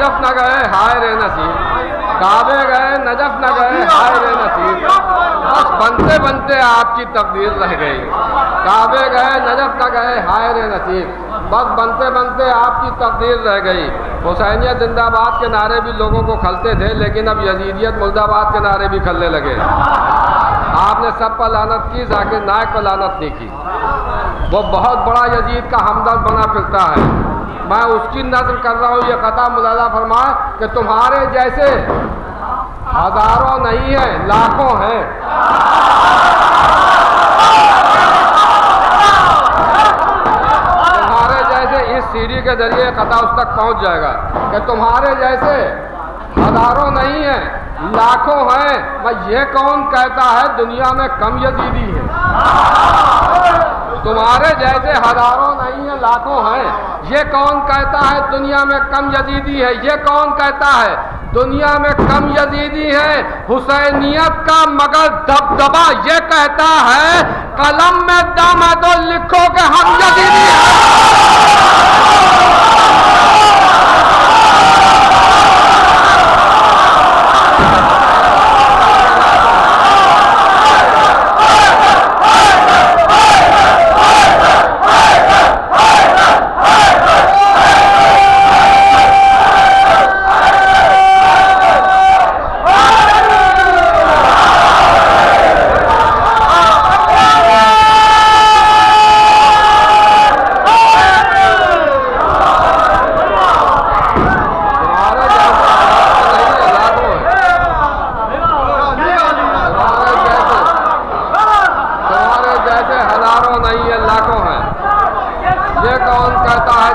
Najaf نہ گئے ہائے رے نصیب، کعبے گئے نجف نہ گئے ہائے رے نصیب، بس بنتے بنتے آپ کی تقدیر رہ گئی، کعبے گئے نجف نہ گئے ہائے رے نصیب، بس بنتے بنتے آپ کی تقدیر رہ گئی۔ حسینیت زندہ آباد کے نعرے بھی لوگوں کو کھلتے تھے، لیکن اب یزیدیت مرد آباد کے نعرے بھی کھلنے لگے۔ آپ نے سب پر لعنت کی، ذاکر نائک پر لعنت نہیں کی۔ وہ بہت بڑا یزید کا ہمدرد بنا پھرتا ہے، میں اس کی نظر کر رہا ہوں۔ یہ قطع ملاحظہ فرمائے کہ تمہارے جیسے ہزاروں نہیں ہیں، لاکھوں ہیں۔ تمہارے جیسے اس سیڑھی کے ذریعے قطع اس تک پہنچ جائے گا کہ تمہارے جیسے ہزاروں نہیں ہیں، لاکھوں ہیں۔ میں یہ کون کہتا ہے دنیا میں کم یزیدی ہے؟ تمہارے جیسے ہزاروں نہیں ہیں، لاکھوں ہیں۔ یہ کون کہتا ہے دنیا میں کم یزیدی ہے؟ یہ کون کہتا ہے دنیا میں کم یزیدی ہے؟ حسینیت کا مگر دبدبا یہ کہتا ہے قلم میں دم ہے تو لکھو کہ ہم یزیدی ہیں۔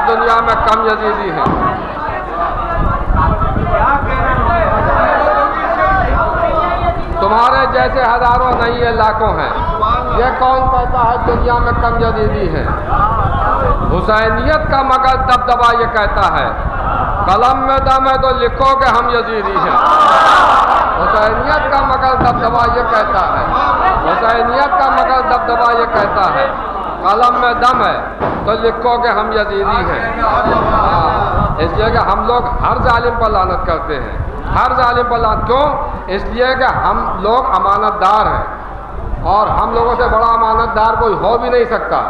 دنیا میں کم یزیدی ہیں۔ تمہارے جیسے ہزاروں نہیں ہیں، لاکھوں ہیں۔ یہ کون کہتا ہے دنیا میں کم یزیدی ہیں؟ حسینیت کا مگر دبدبا یہ کہتا ہے قلم میں دم ہے تو لکھو کہ ہم یزیدی ہیں۔ حسینیت کا مگر دبدبا یہ کہتا ہے، حسینیت کا مگر دبدبا یہ کہتا ہے قلم میں دم ہے تو لکھو کہ ہم یزیدی ہیں۔ اس لیے کہ ہم لوگ ہر ظالم پر لعنت کرتے ہیں، ہر ظالم پر لعنت۔ کیوں؟ اس لیے کہ ہم لوگ امانت دار ہیں، اور ہم لوگوں سے بڑا امانت دار کوئی ہو بھی نہیں سکتا۔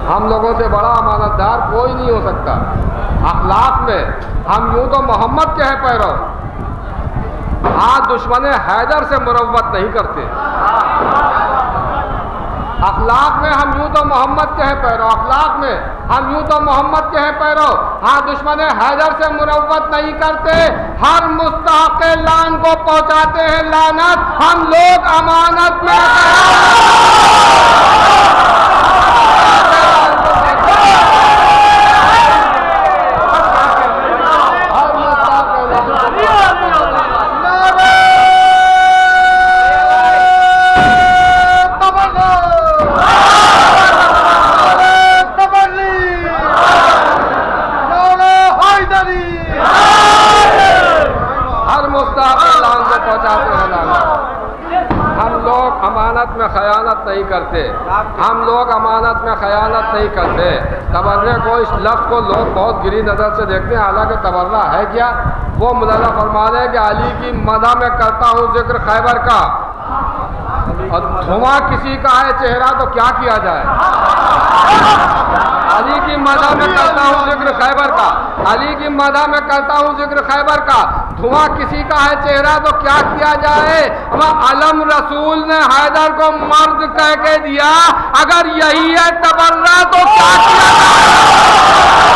ہم لوگوں سے بڑا امانت دار کوئی نہیں ہو سکتا۔ اخلاق میں ہم یوں تو محمد کے ہیں پیرو، ہاں دشمن حیدر سے مروت نہیں کرتے۔ اخلاق میں ہم یوں تو محمد کے ہیں پیرو، اخلاق میں ہم یوں تو محمد کے ہیں پیرو، ہاں دشمن حیدر سے مروت نہیں کرتے۔ ہر مستحق لعن کو پہنچاتے ہیں لعنت، ہم لوگ امانت میں میں خیانت نہیں کرتے، ہم لوگ امانت میں خیانت نہیں کرتے۔ تبرہ کو اس لفظ کو لوگ بہت گری نظر سے دیکھتے ہیں، حالانکہ تبرہ ہے کیا؟ وہ مولانا فرمانے کہ علی کی مدح میں کرتا ہوں ذکر خیبر کا، اور دھواں کسی کا ہے چہرہ تو کیا کیا جائے؟ علی کی مدح میں کرتا ہوں ذکر خیبر کا، علی کی مدح میں کرتا ہوں ذکر خیبر کا، دھواں کسی کا ہے چہرہ تو کیا کیا جائے؟ علم رسول نے حیدر کو مرد کہہ کے دیا، اگر یہی ہے تبرہ تو کیا کیا جائے؟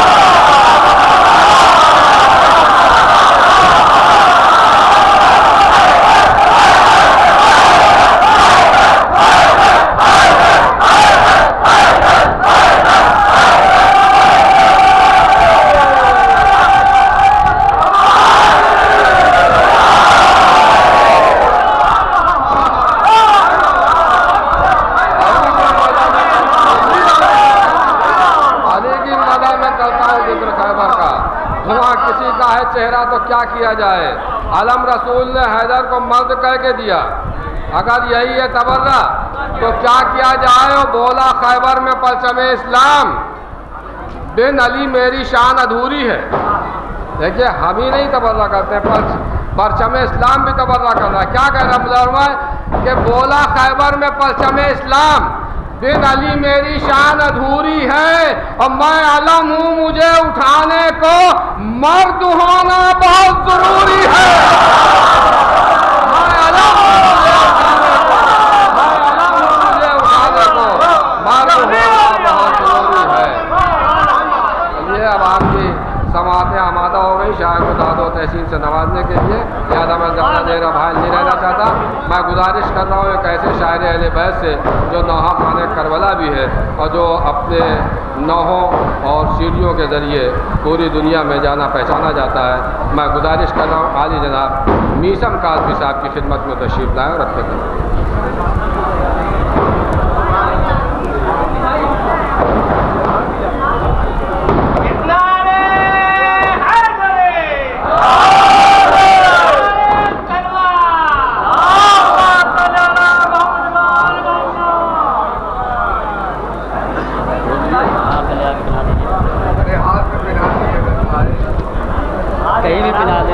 چہرہ تو کیا کیا جائے؟ علم رسول نے حیدر کو مرد کہہ کے دیا، اگر یہی ہے تبرہ تو کیا کیا جائے؟ وہ بولا خیبر میں پرچم اسلام، بن علی میری شان ادھوری ہے۔ دیکھیے ہم ہی نہیں تبرہ کرتے، پرچم اسلام بھی تبرہ کر رہا ہے۔ کیا کہہ رہا ہے کہ بولا خیبر میں پرچم اسلام، بن علی میری شان ادھوری ہے، اور میں علم ہوں مجھے اٹھانے کو مرد ہونا بہت ضروری ہے۔ میں علم ہوں مجھے اٹھانے کو، میں علم ہوں مجھے اٹھانے کو مرد ہونا بہت ضروری ہے۔ یہ اب آپ کی سماعتیں آمادہ ہو گئی شاعر کو داد و تحسین سے نوازنے کے لیے، لہٰذا میں زیادہ دیر بھائی نہیں رہنا چاہتا۔ میں گزارش کر رہا ہوں ایک ایسے شاعر اہل بیت سے جو نوحہ خانہ کربلا بھی ہے اور جو اپنے نوحوں اور سیڑھیوں کے ذریعے پوری دنیا میں جانا پہچانا جاتا ہے۔ میں گزارش کر رہا ہوں عالی جناب میثم کاظمی صاحب کی خدمت میں تشریف لائیں اور رکھتے کریں۔ کہیں بھی پلا دے۔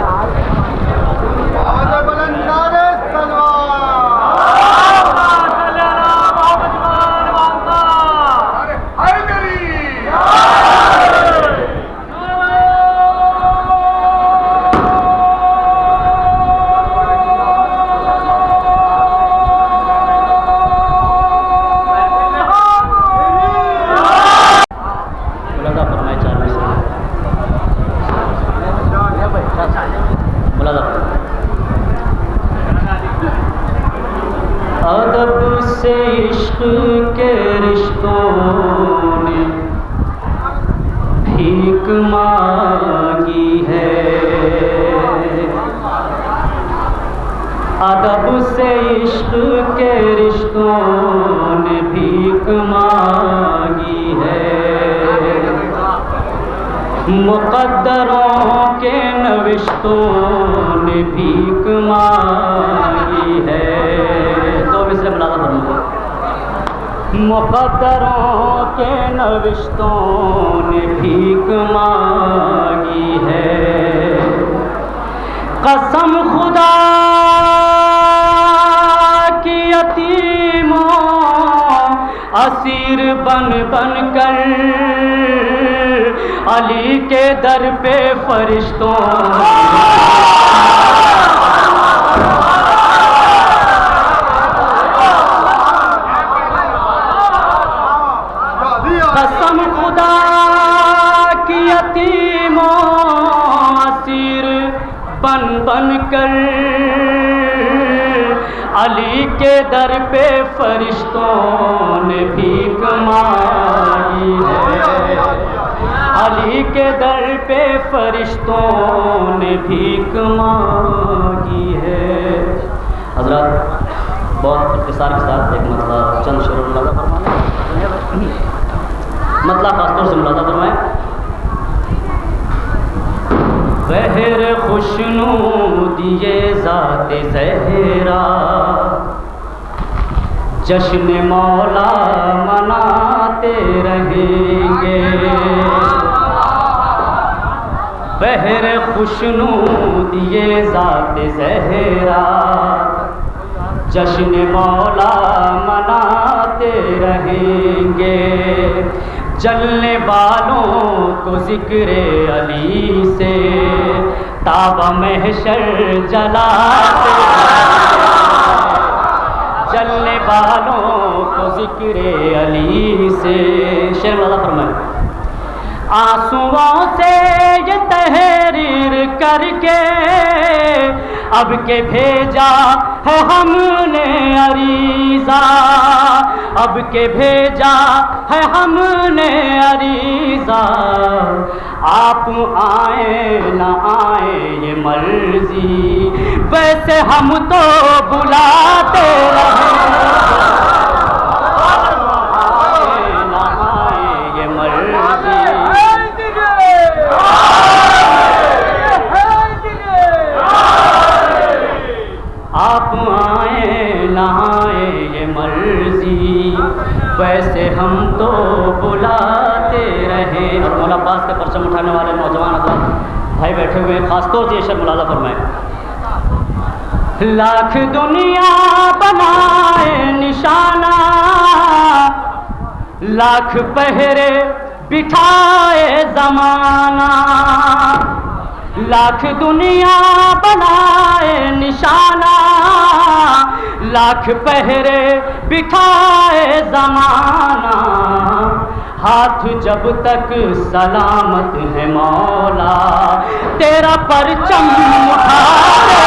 ادب سے عشق کے رشتوں نے بھیک مانگی ہے، ادب سے عشق کے رشتوں نے بھیک مانگی ہے، مقدروں کے نوشتوں نے بھیک مانگی ہے۔ مقدروں کے نوشتوں نے بھیک مانگی ہے، قسم خدا کی یتیموں اسیر بن بن کر علی کے در پہ فرشتوں قسم خدا کی یتیموں اسیر بن بن کر علی کے در پہ فرشتوں نے بھیک مانگی ہے، علی کے در پہ فرشتوں نے بھیک مانگی ہے۔ حضرات بہت اختصار کے ساتھ ایک مسئلہ چند شروع ملاحظہ فرمائیں، مطلب خاص طور سے ملاحظہ فرمائیں۔ بہر خوشنودی ذات زہرا جشن مولا مناتے رہیں گے، بہر خوشنودی ذات زہرا جشن مولا مناتے رہیں گے، جلنے والوں کو ذکر علی سے تاب محشر جلاتے، جلنے والوں کو ذکر علی سے۔ شعر ملاحظہ فرمائیں، آنسوؤں سے یہ تحریر کر کے اب کے بھیجا ہے ہم نے عریضہ، اب کے بھیجا ہے ہم نے عریضہ، آپ آئیں نہ آئیں یہ مرضی، ویسے ہم تو بلاتے رہیں، آئیں نہ آئیں یہ مرضی، آپ آئیں نہ آئیں یہ مرضی، ویسے ہم تو بلاتے رہے۔ اور مولا عباس کے پرچم اٹھانے والے نوجوان حضرات بھائی بھائی بیٹھے ہوئے ہیں، خاص طور سے یہ شعر ملاحظہ فرمائیں. لاکھ دنیا بنائے نشانہ، لاکھ پہرے بٹھائے زمانہ، لاکھ دنیا بنائے نشانہ، لاکھ پہرے بٹھائے زمانہ، ہاتھ جب تک سلامت ہے مولا تیرا پرچم اٹھاتے.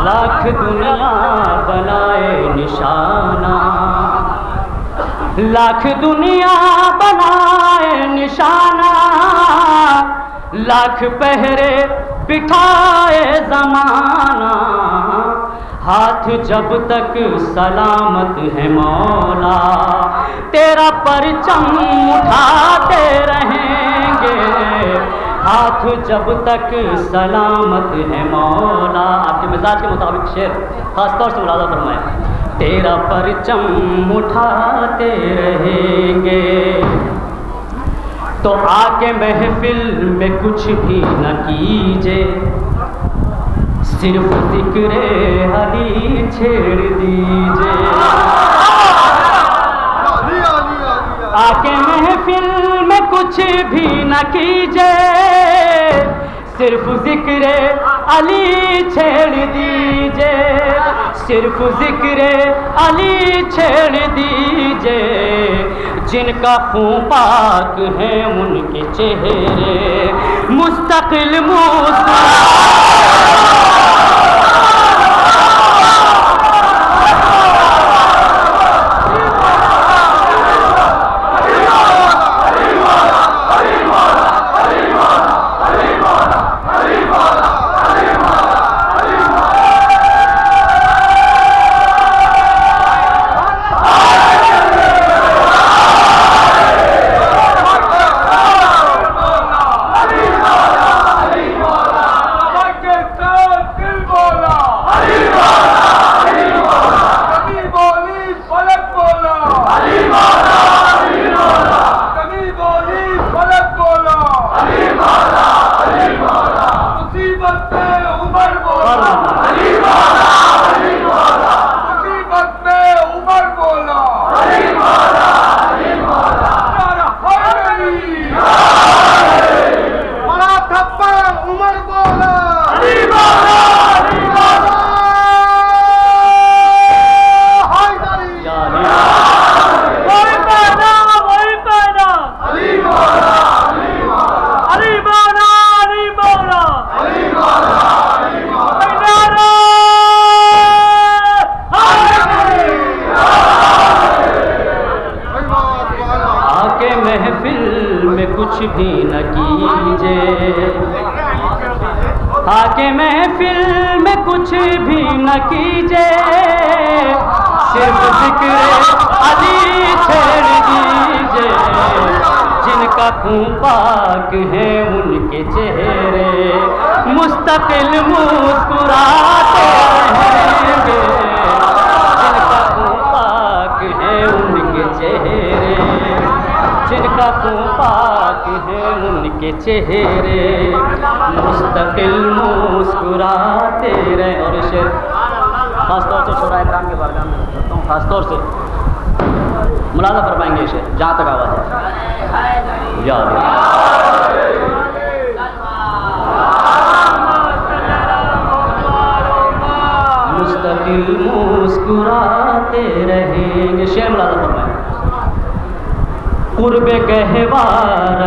لاکھ دنیا بنائے نشانہ، لاکھ دنیا بنائے نشانہ، لاکھ پہرے بٹھائے زمانہ، ہاتھ جب تک سلامت ہے مولا تیرا پرچم اٹھاتے رہیں گے، ہاتھ جب تک سلامت ہے مولا. آپ کے مزاج کے مطابق شعر خاص طور سے ملاحظہ فرمائیں. تیرا پرچم اٹھاتے رہیں گے تو آ کے محفل میں کچھ بھی نہ کیجے، صرف ذکر علی چھیڑ دیجے. آ کے محفل میں کچھ بھی نہ کیجے، صرف ذکر علی چھیڑ دیجے، صرف ذکر علی چھیڑ دیجے. جن کا خون پاک ہے ان کے چہرے مستقل کچھ بھی نہ کیجے، آکے محفل میں کچھ بھی نہ کیجے، صرف ذکر علی چھیڑ دیجے. جن کا خون پاک ہے ان کے چہرے مستقل مسکراتے رہیں گے. جن کا خون پاک ہے ان کے چہرے، جن کا خون پاک ہے ان کے چہرے مستقل مسکراتے رہیں. اور یہ شعر خاص طور سے شعراء کرام کے بارگاہ میں کرتا ہوں، خاص طور سے ملاحظہ فرمائیں گے شعر جہاں تک آواز ہے. یا مستقل مسکراتے رہیں گے. شعر ملاحظہ فرمائیں. قرب گہوار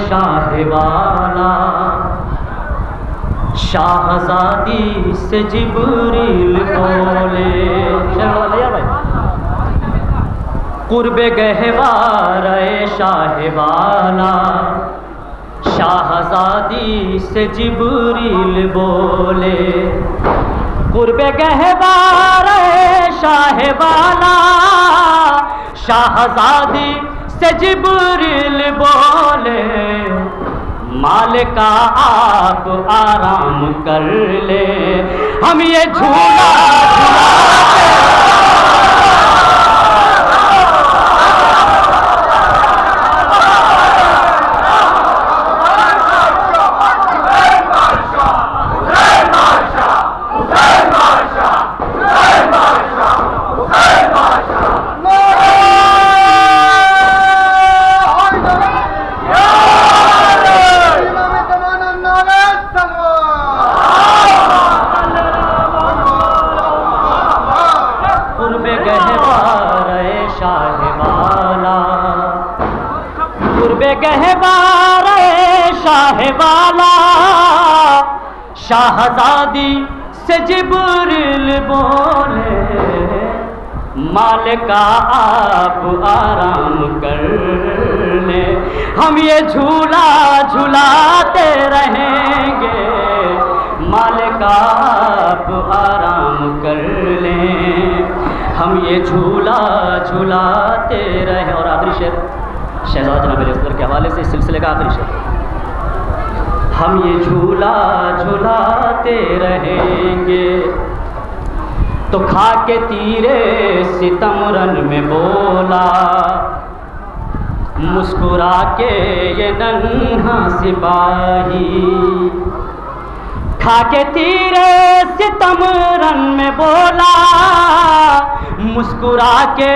شاہ والا، شاہزادی سے جبریل بولے. قرب گہوار شاہ والا، شاہزادی سے جبریل بولے. قرب گہوار شاہ والا، شاہزادی سے جبریل بولے. مالکا آپ آرام کر لے، ہم یہ جھولا گہوارے شاہ والا، شاہزادی سے جبریل بولے، مالکا آپ آرام کر لے، ہم یہ جھولا جھلاتے رہیں گے، مالکا آپ آرام کر لیں، ہم یہ جھولا جھلاتے رہیں۔ اور آخری شعر شہزادہ جناب علی اصغر کے حوالے سے اس سلسلے کا آخری شعر، ہم یہ جھولا جھلاتے رہیں گے تو کھا کے تیرے ستم رن میں بولا، مسکرا کے یہ ننھا سپاہی، کھا کے تیرے ستم رن میں بولا، مسکرا کے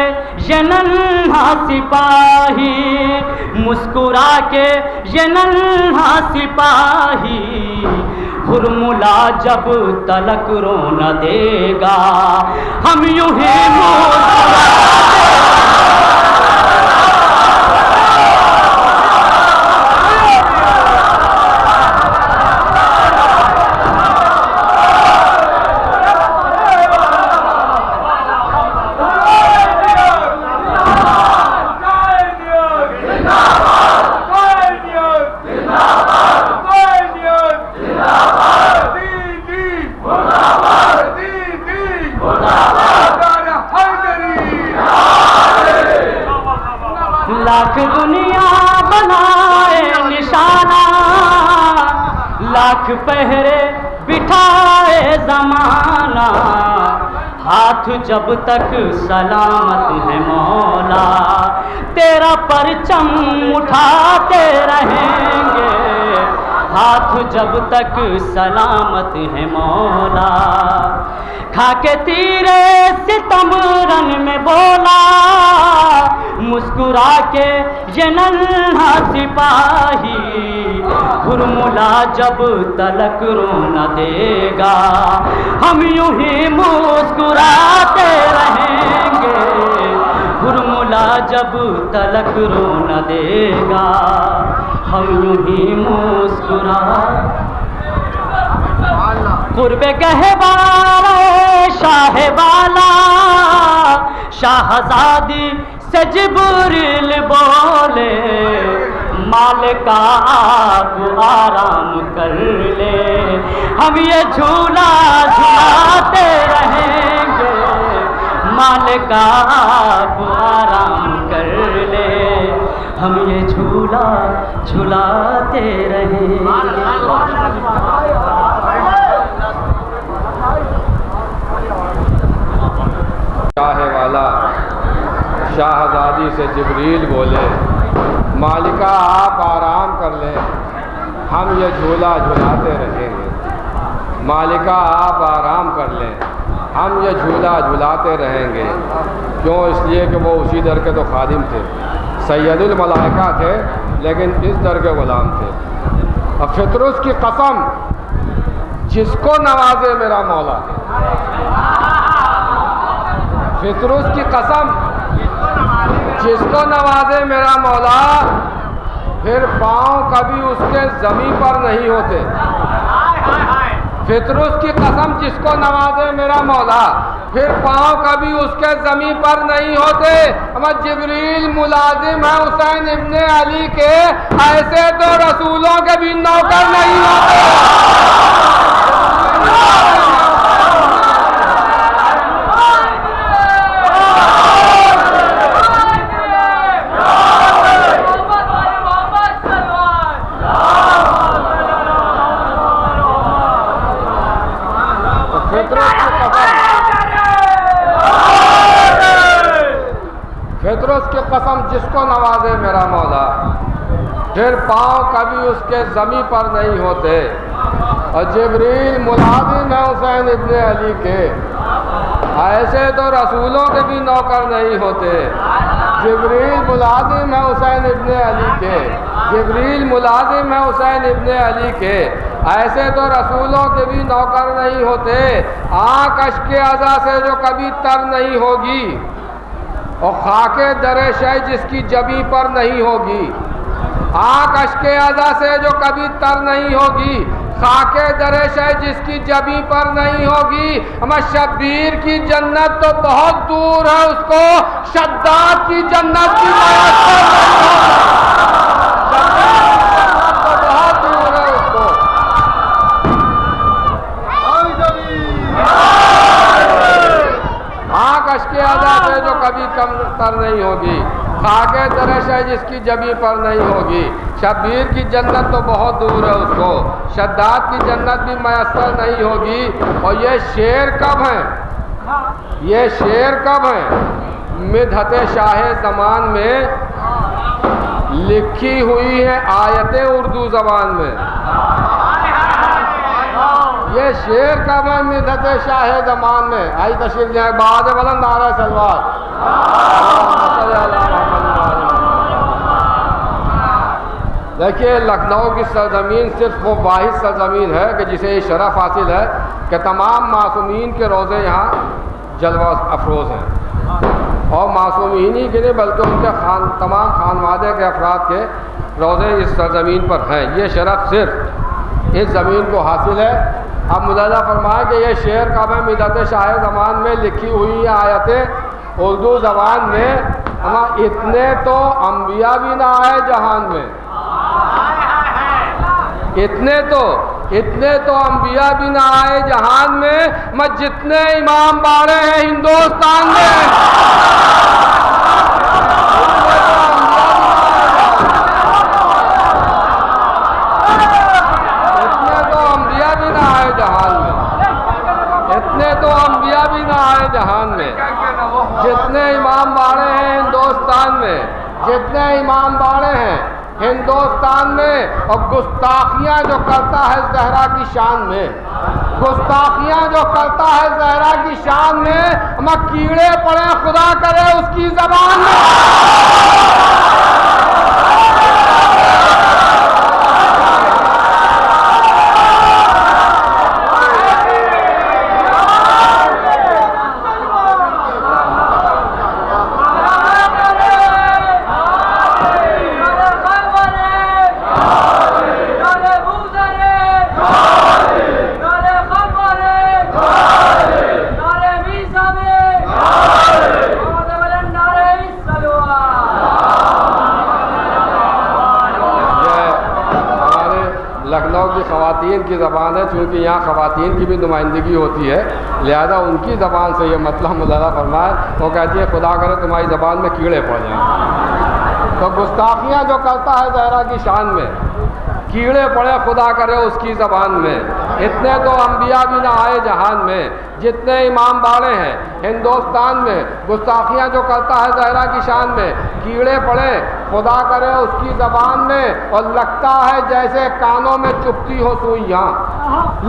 یہ ننھا سپاہی، مسکرا کے یہ ننھا سپاہی، ہرملا جب تلک رو نہ دے گا، ہم یوں ہی لاکھ دنیا بنائے نشانہ، لاکھ پہرے بٹھائے زمانہ، ہاتھ جب تک سلامت ہے مولا، تیرا پرچم اٹھاتے رہیں گے، ہاتھ جب تک سلامت ہے مولا، کھا کے تیرے ستم رن میں بولا، مسکرا کے یہ ننھا سپاہی، ہرملا جب تلک رو نہ دے گا، ہم یوں ہی مسکراتے رہیں گے، ہرملا جب تلک رو نہ دے گا، ہم یوں ہی مسکراتے۔ قرب گہوارے شاہ والا، شاہزادی سے جبریل بولے، مالکا آپ آرام کر لے، ہم یہ جھولا جھلاتے رہیں گے، مالکا آپ آرام کر لے، ہم یہ جھولا جھلاتے رہیں گے۔ شاہ والا شاہزادی سے جبریل بولے، مالکا آپ آرام کر لیں، ہم یہ جھولا جھلاتے رہیں گے، مالکا آپ آرام کر لیں، ہم یہ جھولا جھلاتے رہیں گے۔ کیوں؟ اس لیے کہ وہ اسی در کے تو خادم تھے، سید الملائکہ تھے، لیکن اس در کے غلام تھے۔ اب فطرس کی قسم، جس کو نوازے میرا مولا، فطرس کی قسم، جس کو نوازے میرا مولا، پھر پاؤں کبھی اس کے زمین پر نہیں ہوتے۔ فطرس کی قسم، جس کو نوازے میرا مولا، پھر پاؤں کبھی اس کے زمین پر نہیں ہوتے۔ احمد جبریل ملازم ہے حسین ابن علی کے، ایسے تو رسولوں کے بھی نوکر نہیں ہوتے۔ فطرت کی قسم جس کو نوازے میرا مولا، پھر پاؤں کبھی اس کے زمیں پر نہیں ہوتے، اور جبریل ملازم ہے حسین ابن علی کے، ایسے تو رسولوں کے بھی نوکر نہیں ہوتے۔ جبریل ملازم ہے حسین ابن علی کے، جبریل ملازم ہے حسین ابن علی کے، ایسے تو رسولوں کے بھی نوکر نہیں ہوتے۔ آنکھ اشک اذا سے جو کبھی تر نہیں ہوگی، اور خاک در شہ جس کی جبیں پر نہیں ہوگی، آنکھ اشک اذا سے جو کبھی تر نہیں ہوگی، خاک در شہ جس کی جبیں پر نہیں ہوگی۔ اما شبیر کی جنت تو بہت دور ہے، اس کو شداد کی جنت کی میسر تو بہت دور ہے اس کو۔ آنکھ اشک اذا سے جو کبھی کم تر نہیں ہوگی، خاک درش ہے جس کی جبیں پر نہیں ہوگی۔ شبیر کی جنت تو بہت دور ہے اس کو، شداد کی جنت بھی میسر نہیں ہوگی۔ اور یہ شعر کب ہیں؟ یہ شعر کب ہیں؟ مدحت شاہ زمان میں لکھی ہوئی ہیں آیتیں اردو زبان میں۔ یہ شعر کب ہے؟ مدحت شاہ زمان میں۔ آئی تشریف جائے بہاد بلند نعرہ سلوات۔ دیکھیے لکھنؤ کی سرزمین صرف وہ واحد سرزمین ہے کہ جسے یہ شرف حاصل ہے کہ تمام معصومین کے روزے یہاں جلوہ افروز ہیں، اور معصومین ہی کے نہیں بلکہ ان کے تمام خانوادے کے افراد کے روزے اس سرزمین پر ہیں۔ یہ شرف صرف اس زمین کو حاصل ہے۔ اب ملاحظہ فرمائے کہ یہ شعر کب ہے؟ مدحت شاہ زمان میں لکھی ہوئی آیتیں اردو زبان میں۔ اما اتنے تو انبیاء بھی نہ آئے جہان میں، اتنے تو انبیاء بھی نہ آئے جہان میں، میں جتنے امام باڑے ہیں ہندوستان میں، اتنے تو انبیاء بھی نہ آئے جہان میں، اتنے تو انبیاء بھی نہ آئے جہان میں، جتنے امام باڑے ہیں ہندوستان میں، جتنے امام باڑے ہیں ہندوستان میں۔ اور گستاخیاں جو کرتا ہے زہرا کی شان میں، گستاخیاں جو کرتا ہے زہرا کی شان میں، اما کیڑے پڑے خدا کرے اس کی زبان میں۔ لکھنؤ کی خواتین کی زبان ہے، چونکہ یہاں خواتین کی بھی نمائندگی ہوتی ہے، لہذا ان کی زبان سے یہ مطلب ملاحظہ فرمائے۔ وہ کہتی ہے خدا کرے تمہاری زبان میں کیڑے پڑ جائیں۔ تو گستاخیاں جو کرتا ہے زہرا کی شان میں، کیڑے پڑے خدا کرے اس کی زبان میں۔ اتنے تو انبیاء بھی نہ آئے جہان میں، جتنے امام باڑے ہیں ہندوستان میں، گستاخیاں جو کرتا ہے زہرا کی شان میں، کیڑے پڑے خدا کرے اس کی زبان میں۔ اور لگتا ہے جیسے کانوں میں چپتی ہو سوئیاں،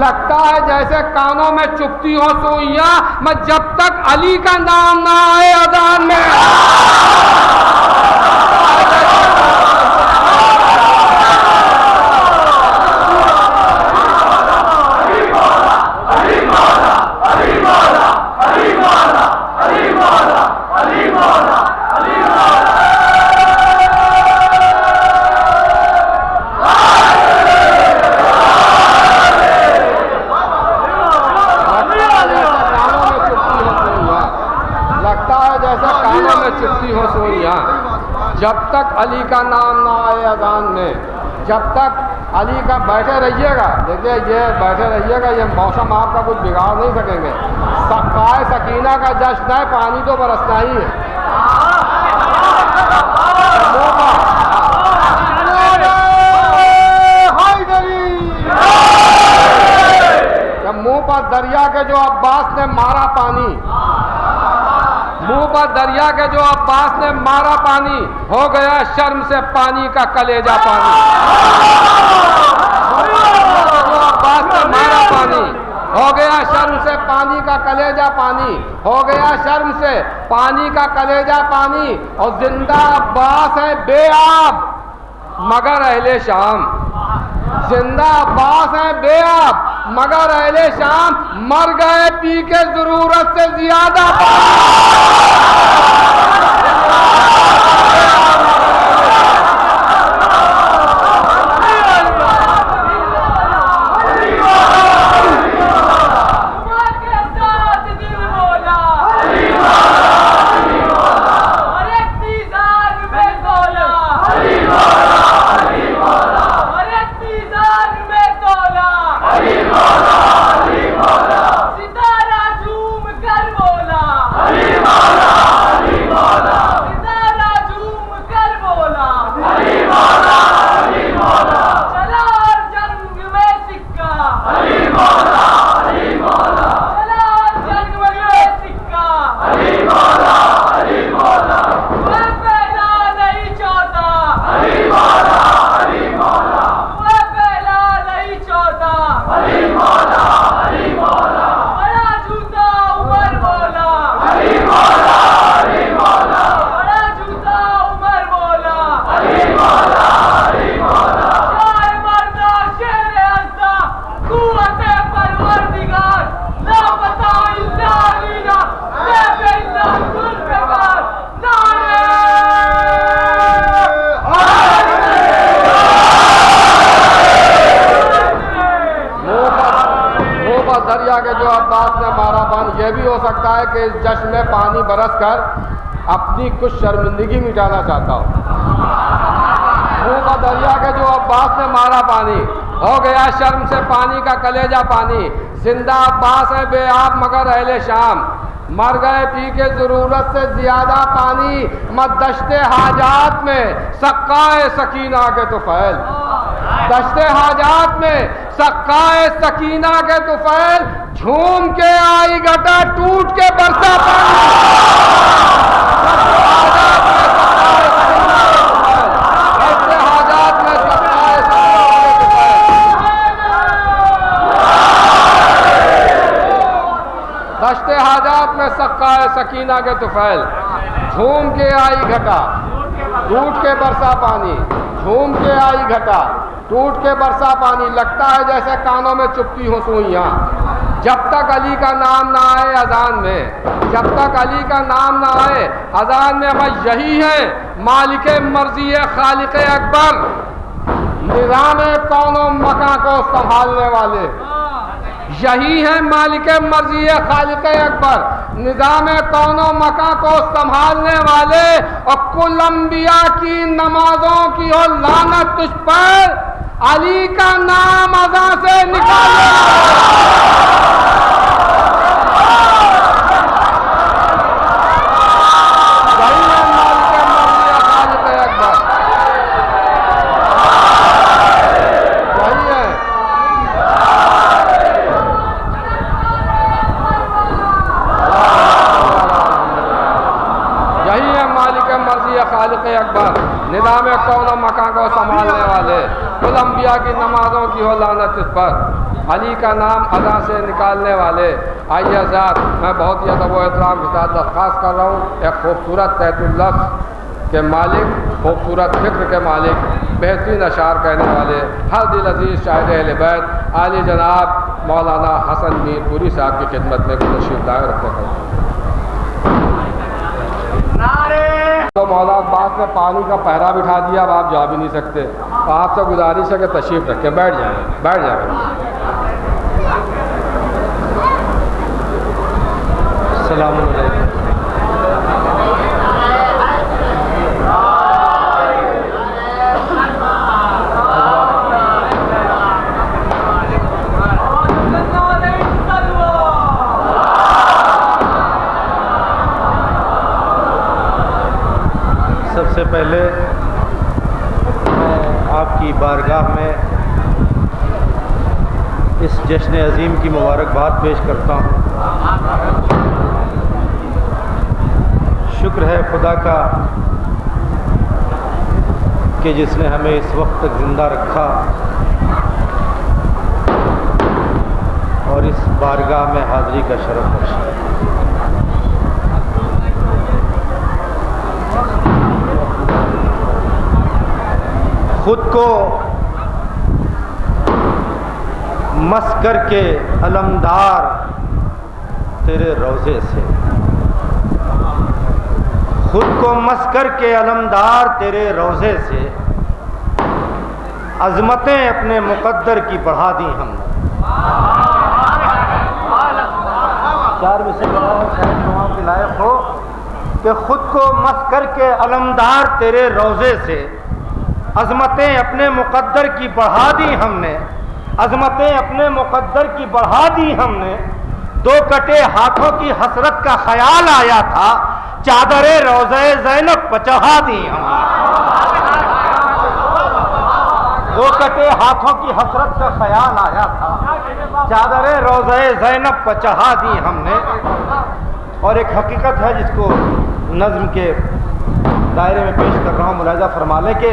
لگتا ہے جیسے کانوں میں چپتی ہو سوئیاں، میں جب تک علی کا نام نہ آئے اذان میں۔ جب تک علی کا نام نہ آئے اذان میں، جب تک علی کا بیٹھے رہیے گا، دیکھیے یہ بیٹھے رہیے گا، یہ موسم آپ کا کچھ بگاڑ نہیں سکیں گے۔ سقائے سکینہ کا جشن ہے، پانی تو برسنا ہی ہے۔ منہ پر دریا کے جو عباس نے مارا پانی، منہ پر دریا کے جو عباس نے مارا پانی، ہو گیا شرم سے پانی کا کلیجہ پانی، جو عباس نے مارا پانی، ہو گیا شرم سے پانی کا کلیجہ پانی، ہو گیا شرم سے پانی کا کلیجہ پانی، اور زندہ عباس ہیں بے آب مگر اہل شام، زندہ عباس ہیں بے آب مگر اہل شام، مر گئے پی کے ضرورت سے زیادہ کہ اس جشن میں پانی برس کر اپنی کچھ شرمندگی مٹانا چاہتا ہوں۔ منہ کا دریا کے جو عباس نے مارا پانی، ہو گیا شرم سے پانی کا کلیجہ پانی، زندہ عباس ہے بے آب مگر اہل شام، مر گئے پی کے ضرورت سے زیادہ پانی، دشت حاجات میں سقائے سکینہ کے طفیل، دشت حاجات میں سقائے سکینہ کے طفیل، جھوم کے آئی گھٹا ٹوٹ کے برسا دشت حاجات میں سقائے سکینہ کے طفیل، جھوم کے آئی گھٹا ٹوٹ کے برسا پانی، جھوم کے آئی گھٹا ٹوٹ کے برسا پانی، لگتا ہے جیسے کانوں میں چپتی ہوں سوئیاں، جب تک علی کا نام نہ آئے اذان میں، جب تک علی کا نام نہ آئے اذان میں، ہم یہی ہیں مالک مرضی خالق اکبر، نظام کون و مکان کو سنبھالنے والے، یہی ہیں مالک مرضی خالق اکبر، نظام کون و مکان کو سنبھالنے والے، اور کل انبیاء کی نمازوں کی ہو لعنت تجھ پر، علی کا نام اذان سے نکالے۔ خالق اکبر، نظام کون و مکان کو سنبھالنے والے، کل انبیاء کی نمازوں کی ہو لعنت اس پر، علی کا نام اذان سے نکالنے والے۔ آئیے حضرات، میں بہت ہی ادب و احترام کے ساتھ درخواست کر رہا ہوں، ایک خوبصورت تحت اللفظ کے مالک، خوبصورت فکر کے مالک، بہترین اشعار کہنے والے، ہر دل عزیز شاعر اہل بیت، عالی جناب مولانا حسن میر پوری صاحب کی خدمت میں تشریف لائے رکھتے ہیں۔ تو مولا عباس نے پانی کا پہرا بٹھا دیا، اب آپ جا بھی نہیں سکتے، آپ سے گزارش ہے کہ تشریف رکھیں، بیٹھ جائیں، بیٹھ جائیں۔ السلام علیکم۔ سب سے پہلے میں آپ کی بارگاہ میں عظیم کی مبارکباد پیش کرتا ہوں۔ شکر ہے خدا کا کہ جس نے ہمیں اس وقت تک زندہ رکھا اور اس بارگاہ میں حاضری کا شرف بخشا۔ خود کو مس کر کے علمدار تیرے روضے سے، خود کو مس کر کے علمدار تیرے روضے سے، عظمتیں اپنے مقدر کی بڑھا دی ہم نے۔ چار میں سے شاید کے لائق ہو کہ خود کو مس کر کے علمدار تیرے روضے سے، عظمتیں اپنے مقدر کی بڑھا دی ہم نے، عظمتیں اپنے مقدر کی بڑھا دی ہم نے۔ دو کٹے ہاتھوں کی حسرت کا خیال آیا تھا، چادر روضہ زینب پہ چڑھا دی ہم نے۔ دو کٹے ہاتھوں کی حسرت کا خیال آیا تھا، چادر روضہ زینب پہ چڑھا دی ہم نے۔ اور ایک حقیقت ہے جس کو نظم کے دائرے میں پیش کر رہا ہوں، ملاحظہ فرما لیں کہ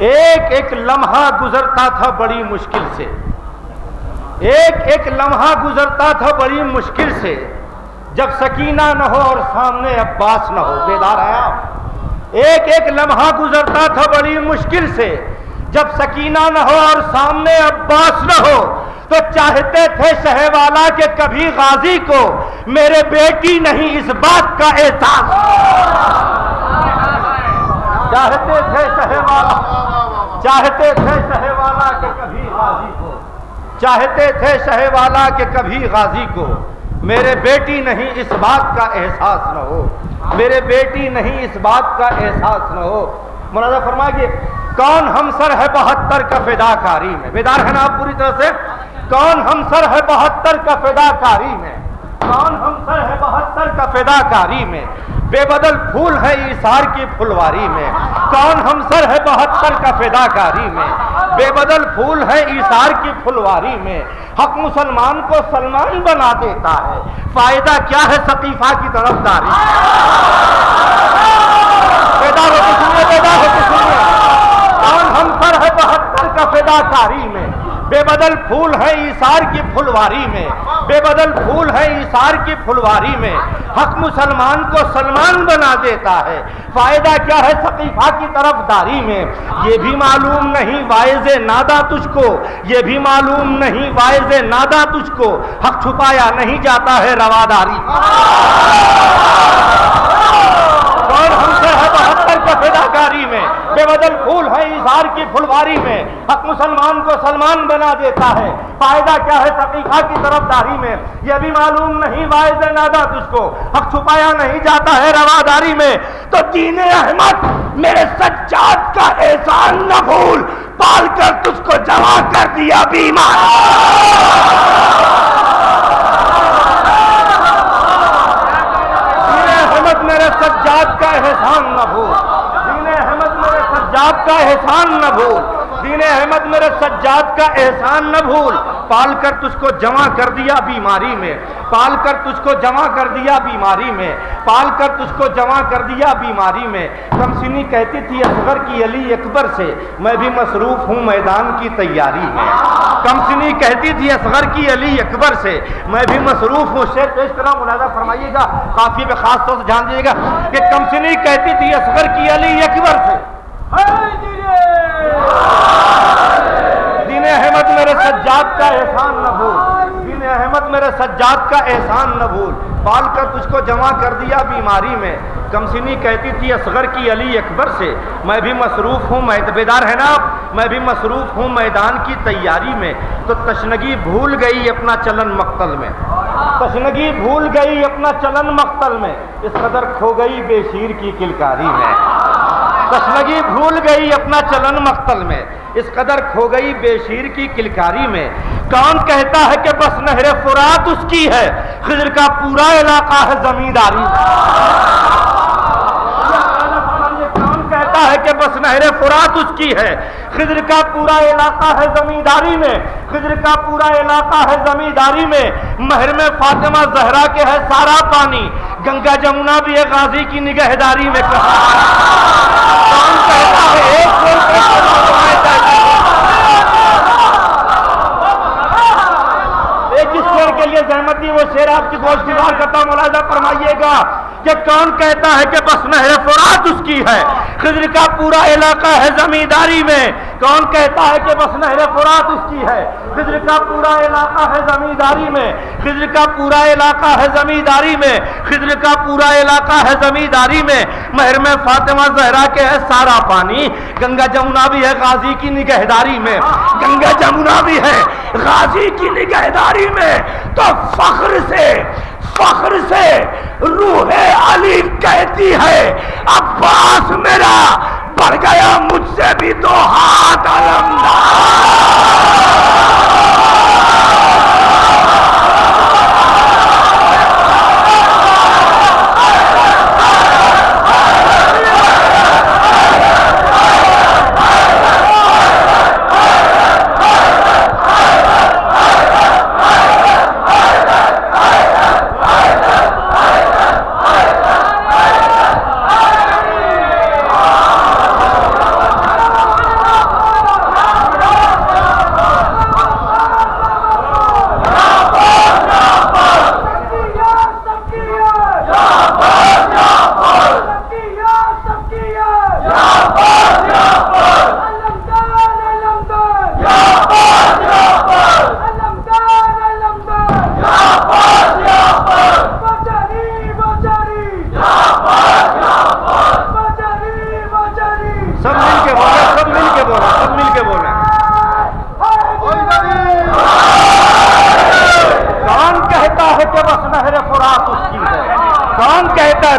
ایک ایک لمحہ گزرتا تھا بڑی مشکل سے، ایک ایک لمحہ گزرتا تھا بڑی مشکل سے، جب سکینہ نہ ہو اور سامنے عباس نہ ہو۔ بیدار ہیں آپ؟ ایک ایک لمحہ گزرتا تھا بڑی مشکل سے، جب سکینہ نہ ہو اور سامنے عباس نہ ہو، تو چاہتے تھے شہ والا کہ کبھی غازی کو میرے بیٹی نہیں اس بات کا احساس، چاہتے تھے شہ والا، چاہتے تھے شہ والا کہ کبھی غازی کو، چاہتے تھے شہ والا کہ کبھی غازی کو میرے بیٹی نہیں اس بات کا احساس نہ ہو، میرے بیٹی نہیں اس بات کا احساس نہ ہو۔ ملاحظہ فرمائیے، کون ہمسر ہے 72 کا فداکاری میں؟ بیدار ہے نا آپ پوری طرح سے؟ کون ہمسر ہے 72 کا فداکاری میں؟ کون ہمسر ہے 72 کا فداکاری میں؟ بے بدل پھول ہے ایثار کی پھلواری میں۔ کون ہمسر ہے 72 کا فداکاری میں؟ بے بدل پھول ہے ایثار کی پھلواری میں۔ حق مسلمان کو سلمان بنا دیتا ہے، فائدہ کیا ہے ثقیفہ کی طرفداری؟ بیدار ہو کے سنیے، بیدار ہو کے سنیے۔ کون ہمسر ہے 72 کا فداکاری میں؟ بے بدل پھول ہے ایثار کی پھلواری میں، بے بدل پھول ہے ایثار کی پھلواری میں۔ حق مسلمان کو سلمان بنا دیتا ہے، فائدہ کیا ہے ثقیفہ کی طرفداری میں؟ یہ بھی معلوم نہیں واعظ نادا تجھ کو، یہ بھی معلوم نہیں واعظ نادا تجھ کو، حق چھپایا نہیں جاتا ہے رواداری۔ کون ہمسر ہے 72 کا فداکاری میں؟ بے بدل پھول ہے ایثار کی پھلواری میں۔ حق مسلمان کو سلمان بنا دیتا ہے، فائدہ کیا ہے ثقیفہ کی طرفداری میں؟ یہ بھی معلوم نہیں واعظ نادا تجھ کو، حق چھپایا نہیں جاتا ہے رواداری میں۔ تو دین احمد میرے سجاد کا احسان نہ بھول، پال کر تجھ کو جمع کر دیا بیمار۔ دین احمد میرے سجاد کا احسان نہ بھول، دین احمد میرے سجاد کا احسان نہ بھول، دین احمد میرے سجاد کا احسان نہ بھول، پال کر تجھ کو جمع کر دیا بیماری میں، پال کر تجھ کو جمع کر دیا بیماری میں، پال کر تجھ کو جمع کر دیا بیماری میں۔ کم سنی کہتی تھی اصغر کی علی اکبر سے، میں بھی مصروف ہوں میدان کی تیاری میں۔ کم سنی کہتی تھی اصغر کی علی اکبر سے، میں بھی مصروف ہوں۔ شعر پیش کر رہا ہوں، ملاحظہ فرمائیے گا، قافیے پہ خاص طور سے دھیان دیجیے گا کہ کم سنی کہتی تھی اصغر کی علی اکبر سے، دین احمد میرے سجاد کا احسان نہ بھول، دین احمد میرے سجاد کا احسان نہ بھول، پال کر تجھ کو جمع کر دیا بیماری میں۔ کمسنی کہتی تھی اصغر کی علی اکبر سے، میں بھی مصروف ہوں، بیدار ہے نا آپ؟ میں بھی مصروف ہوں میدان کی تیاری میں۔ تو تشنگی بھول گئی اپنا چلن مقتل میں، تشنگی بھول گئی اپنا چلن مقتل میں، اس قدر کھو گئی بے شیر کی کلکاری میں۔ تشنگی بھول گئی اپنا چلن مقتل میں، اس قدر کھو گئی بے شیر کی کلکاری میں۔ کون کہتا ہے کہ بس نہر فرات اس کی ہے، خضر کا پورا علاقہ ہے زمینداری۔ کون کہتا ہے کہ بس نہر فرات اس کی ہے، خضر کا پورا علاقہ ہے زمینداری میں، خضر کا پورا علاقہ ہے زمینداری میں، محرم فاطمہ زہرا کے ہے سارا پانی، گنگا جمنا بھی ہے غازی کی نگہداری میں۔ کون کہتا ہے ایک جس شعر کے لیے زحمت دی وہ شعر آپ کی گوشتگار کرتا ہوں، ملاحظہ فرمائیے گا کہ کون کہتا ہے کہ بس نہر فرات اس کی ہے، خضر کا پورا علاقہ ہے زمینداری میں، کون کہتا ہے کہ بس نہر فرات اس کی ہے، خضر کا پورا علاقہ ہے زمینداری میں، خضر کا پورا علاقہ ہے زمینداری میں، خضر کا پورا علاقہ ہے زمینداری میں، محرم فاطمہ زہرا کے ہے سارا پانی، گنگا جمنا بھی ہے غازی کی نگہداری میں، گنگا جمنا بھی ہے غازی کی نگہداری میں، تو فخر سے روح علی کہتی ہے عباس میرا بڑھ گیا مجھ سے بھی تو ہاتھ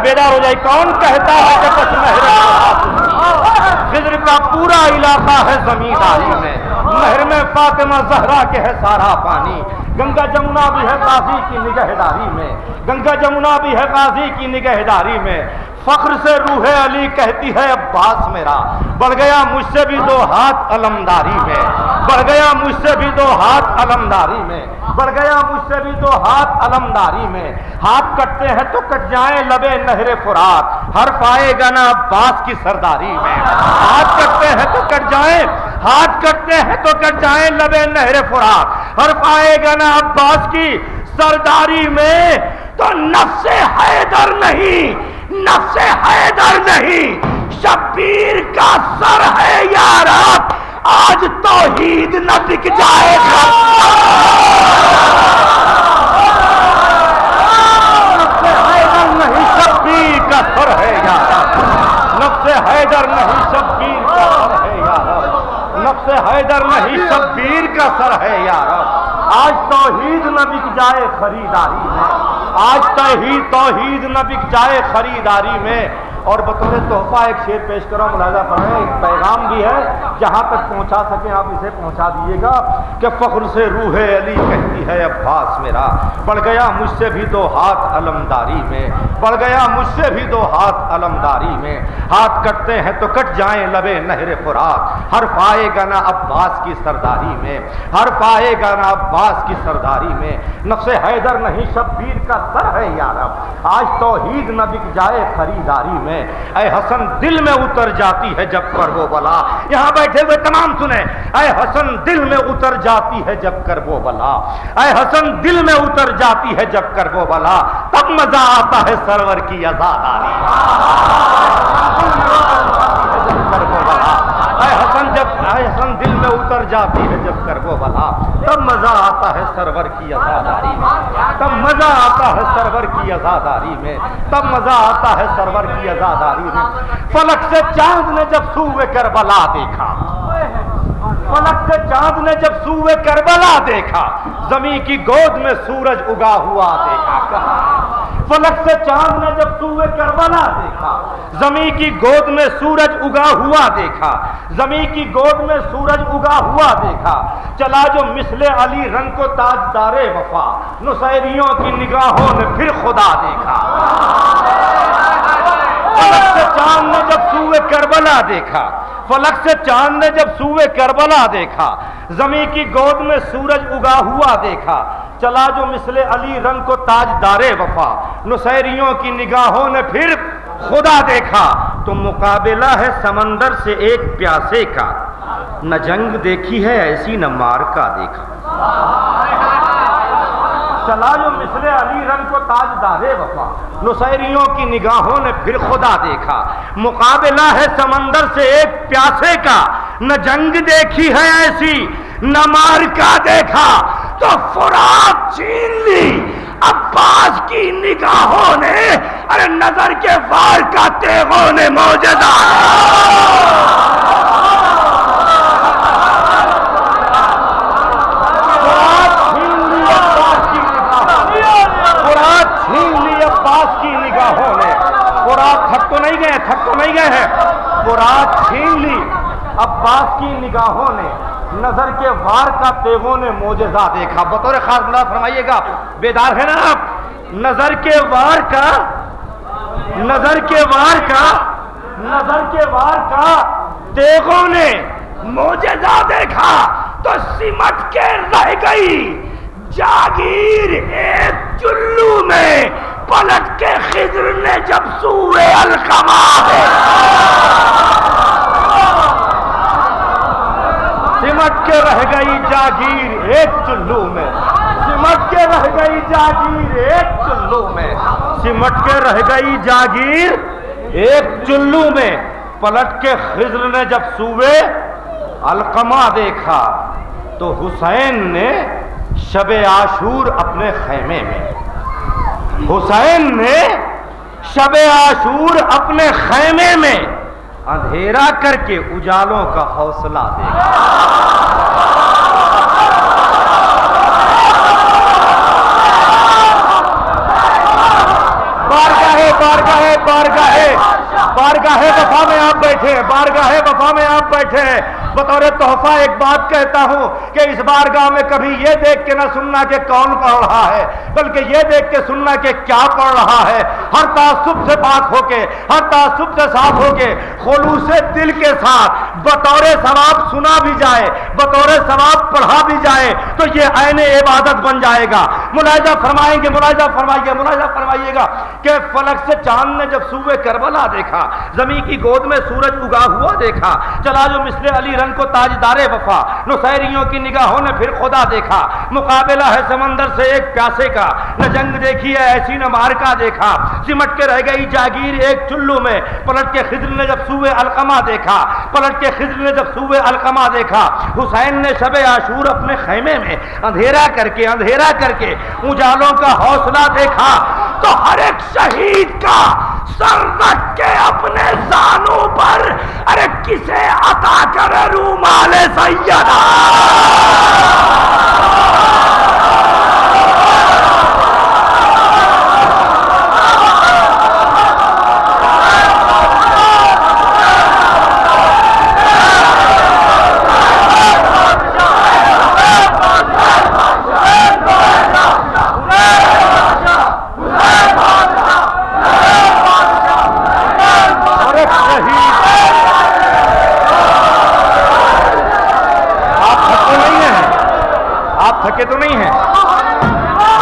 بیدار ہو جائے، کون کہتا ہے کہ بس نہر خضر کا پورا علاقہ ہے زمینداری میں، محرم فاطمہ زہرا کے ہے سارا پانی، گنگا جمنا بھی ہے غازی کی نگہداری میں، گنگا جمنا بھی ہے غازی کی نگہداری میں، فخر سے روح علی کہتی ہے عباس میرا بڑھ گیا مجھ سے بھی دو ہاتھ علمداری میں، بڑھ گیا مجھ سے بھی دو ہاتھ علمداری میں، بڑھ گیا مجھ سے بھی دو ہاتھ علمداری میں، ہاتھ کٹتے ہیں تو کٹ جائیں لبے نہر فرات، ہر پائے گا نا عباس کی سرداری میں، ہاتھ کٹتے ہیں تو کٹ جائیں، ہاتھ کٹتے ہیں تو کٹ جائیں لبے نہر فرات، ہر پائے گا نا عباس کی سرداری میں، تو نفس حیدر نہیں، نفس حیدر نہیں، شبیر کا سر ہے یارا، آج توحید نہ بک جائے گا، نفس حیدر نہیں شبیر کا سر ہے یارا، نفس حیدر نہیں شبیر کا سر ہے یارا، نفس حیدر نہیں شبیر کا سر ہے یارا، آج توحید نہ بک جائے خریداری میں، آج توحید نہ بک جائے خریداری میں۔ اور بطور تحفہ ایک شعر پیش کرو، ملاحظہ فرمائیں، ایک پیغام بھی ہے، جہاں تک پہنچا سکیں آپ اسے پہنچا دیجیے گا کہ فخر سے روح علی کہتی ہے عباس میرا بڑھ گیا مجھ سے بھی دو ہاتھ علمداری میں، بڑھ گیا مجھ سے بھی دو ہاتھ علمداری میں، ہاتھ کٹتے ہیں تو کٹ جائیں لبے نہر فرات، ہر پائے گا نا عباس کی سرداری میں، ہر پائے گا نا عباس کی سرداری میں، نفس حیدر نہیں شبیر کا سر ہے یارب، آج توحید نہ بک جائے خریداری میں، اے حسن دل میں اتر جاتی ہے جب کر وہ بلا، یہاں بیٹھے ہوئے تمام سنیں، اے حسن دل میں اتر جاتی ہے جب کر وہ بلا، اے حسن دل میں اتر جاتی ہے جب کر وہ بلا، تب مزہ آتا ہے سرور کی عزاداری، اے حسن دل میں اتر جاتی ہے جب کر وہ بلا، تب مزہ آتا ہے سرور کی عزاداری میں، تب مزہ آتا ہے سرور کی عزاداری میں، تب مزہ آتا ہے سرور کی عزاداری میں، فلک سے چاند نے جب سوئے کربلا دیکھا، فلک سے چاند نے جب سوئے کربلا دیکھا، زمین کی گود میں سورج اگا ہوا دیکھا، فلک سے چاند نے جب سوئے کربلا دیکھا، زمین کی گود میں سورج اگا ہوا دیکھا، زمین کی گود میں سورج اگا ہوا دیکھا، چلا جو مثل علی رنگ کو تاجدار وفا، نصیریوں کی نگاہوں نے پھر خدا دیکھا، فلک سے چاند نے جب سوئے کربلا دیکھا، فلک سے چاند نے جب سوئے کربلا دیکھا، زمین کی گود میں سورج اگا ہوا دیکھا، چلا جو مثل علی رنگ کو تاجدار وفا، نصیریوں کی نگاہوں نے پھر خدا دیکھا، تو مقابلہ ہے سمندر سے ایک پیاسے کا، نہ جنگ دیکھی ہے ایسی نہ مارکا دیکھا۔ چلا جو مثل علی رنگ کو تاجدار وفا، نصیریوں کی نگاہوں نے پھر خدا دیکھا، مقابلہ ہے سمندر سے ایک پیاسے کا، نہ جنگ دیکھی ہے ایسی نہ مارکا دیکھا، تو فرات چھین لی عباس کی نگاہوں نے، ارے نظر کے وار کا تیغوں نے معجزہ تھک تو نہیں گئے ہیں، فرات چھین لی عباس کی نگاہوں نے، نظر کے وار کا تیغوں نے معجزہ دیکھا۔ بطور خاص ملاحظہ فرمائیے گا، بیدار ہے نا آپ؟ نظر کے وار کا تیغوں نے معجزہ دیکھا، تو سمٹ کے رہ گئی جاگیر ایک چلو میں، پلٹ کے خضر نے جب سوئے القما سمٹ کے رہ گئی جاگیر ایک چلو میں، سمٹ کے رہ گئی جاگیر ایک چلو میں، سمٹ کے رہ گئی جاگیر ایک چلو میں، پلٹ کے خضر نے جب سوئے القما دیکھا، تو حسین نے شب عاشور اپنے خیمے میں، حسین نے شب عاشور اپنے خیمے میں اندھیرا کر کے اجالوں کا حوصلہ دیکھا۔ بارگاہ وفا میں آپ بیٹھے، بارگاہ وفا میں آپ بیٹھے، بطور تحفہ ایک بات کہتا ہوں کہ اس بارگاہ میں کبھی یہ دیکھ کے نہ سننا کہ کون پڑھ رہا ہے، بلکہ یہ دیکھ کے سننا کہ کیا پڑھ رہا ہے، ہر تعصب سے پاک ہو کے، ہر تعصب سے صاف ہو کے، خلوص دل کے ساتھ بطور ثواب سنا بھی جائے، بطور ثواب پڑھا بھی جائے، تو یہ عین عبادت بن جائے گا۔ ملاحظہ فرمائیے گا کہ فلک سے چاند نے جب سوئے کربلا دیکھا، زمین کی گود میں سورج اگا ہوا دیکھا، چلا جو مثل علی رنگ کو تاجدار وفا، نصیریوں کی نگاہوں نے پھر خدا دیکھا، مقابلہ ہے سمندر سے ایک پیاسے کا، نہ جنگ دیکھی ہے ایسی نہ مارکا دیکھا، سمٹ کے رہ گئی جاگیر ایک چلو میں، پلٹ کے خضر نے جب سوئے القما دیکھا، پلٹ کے خضر نے جب سوئے القما دیکھا، حسین نے شب عاشور اپنے خیمے میں اندھیرا کر کے اجالوں کا حوصلہ دیکھا، تو ہر ایک شہید کا سر رکھ کے اپنے زانوں پر، ارے کسے عطا کرے رومال سیدہ، تھکے تو نہیں ہیں؟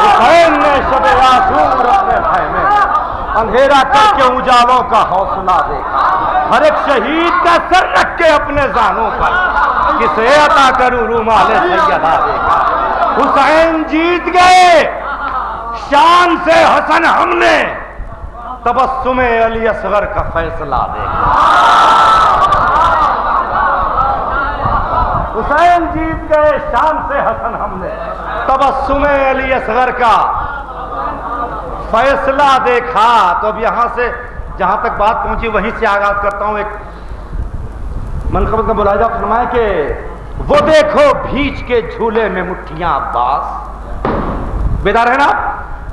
حسین نے شب عاشور اپنے خیمے میں اندھیرا کر کے اجالوں کا حوصلہ دیکھا، ہر ایک شہید کا سر رکھ کے اپنے زانوں پر، کسے عطا کروں رومال سیدہ دیکھا۔ حسین جیت گئے، شان سے حسن ہم نے تبسم علی اصغر کا فیصلہ دیکھا۔ حسین جیت گئے، شان سے حسن ہم نے تبسم علی اصغر کا فیصلہ دیکھا۔ تو اب یہاں سے جہاں تک بات پہنچی وہیں سے آغاز کرتا ہوں۔ ایک منقبت کا ملاحظہ فرمائے کہ وہ دیکھو بھیج کے جھولے میں مٹھیاں عباس، بیدار ہے نا؟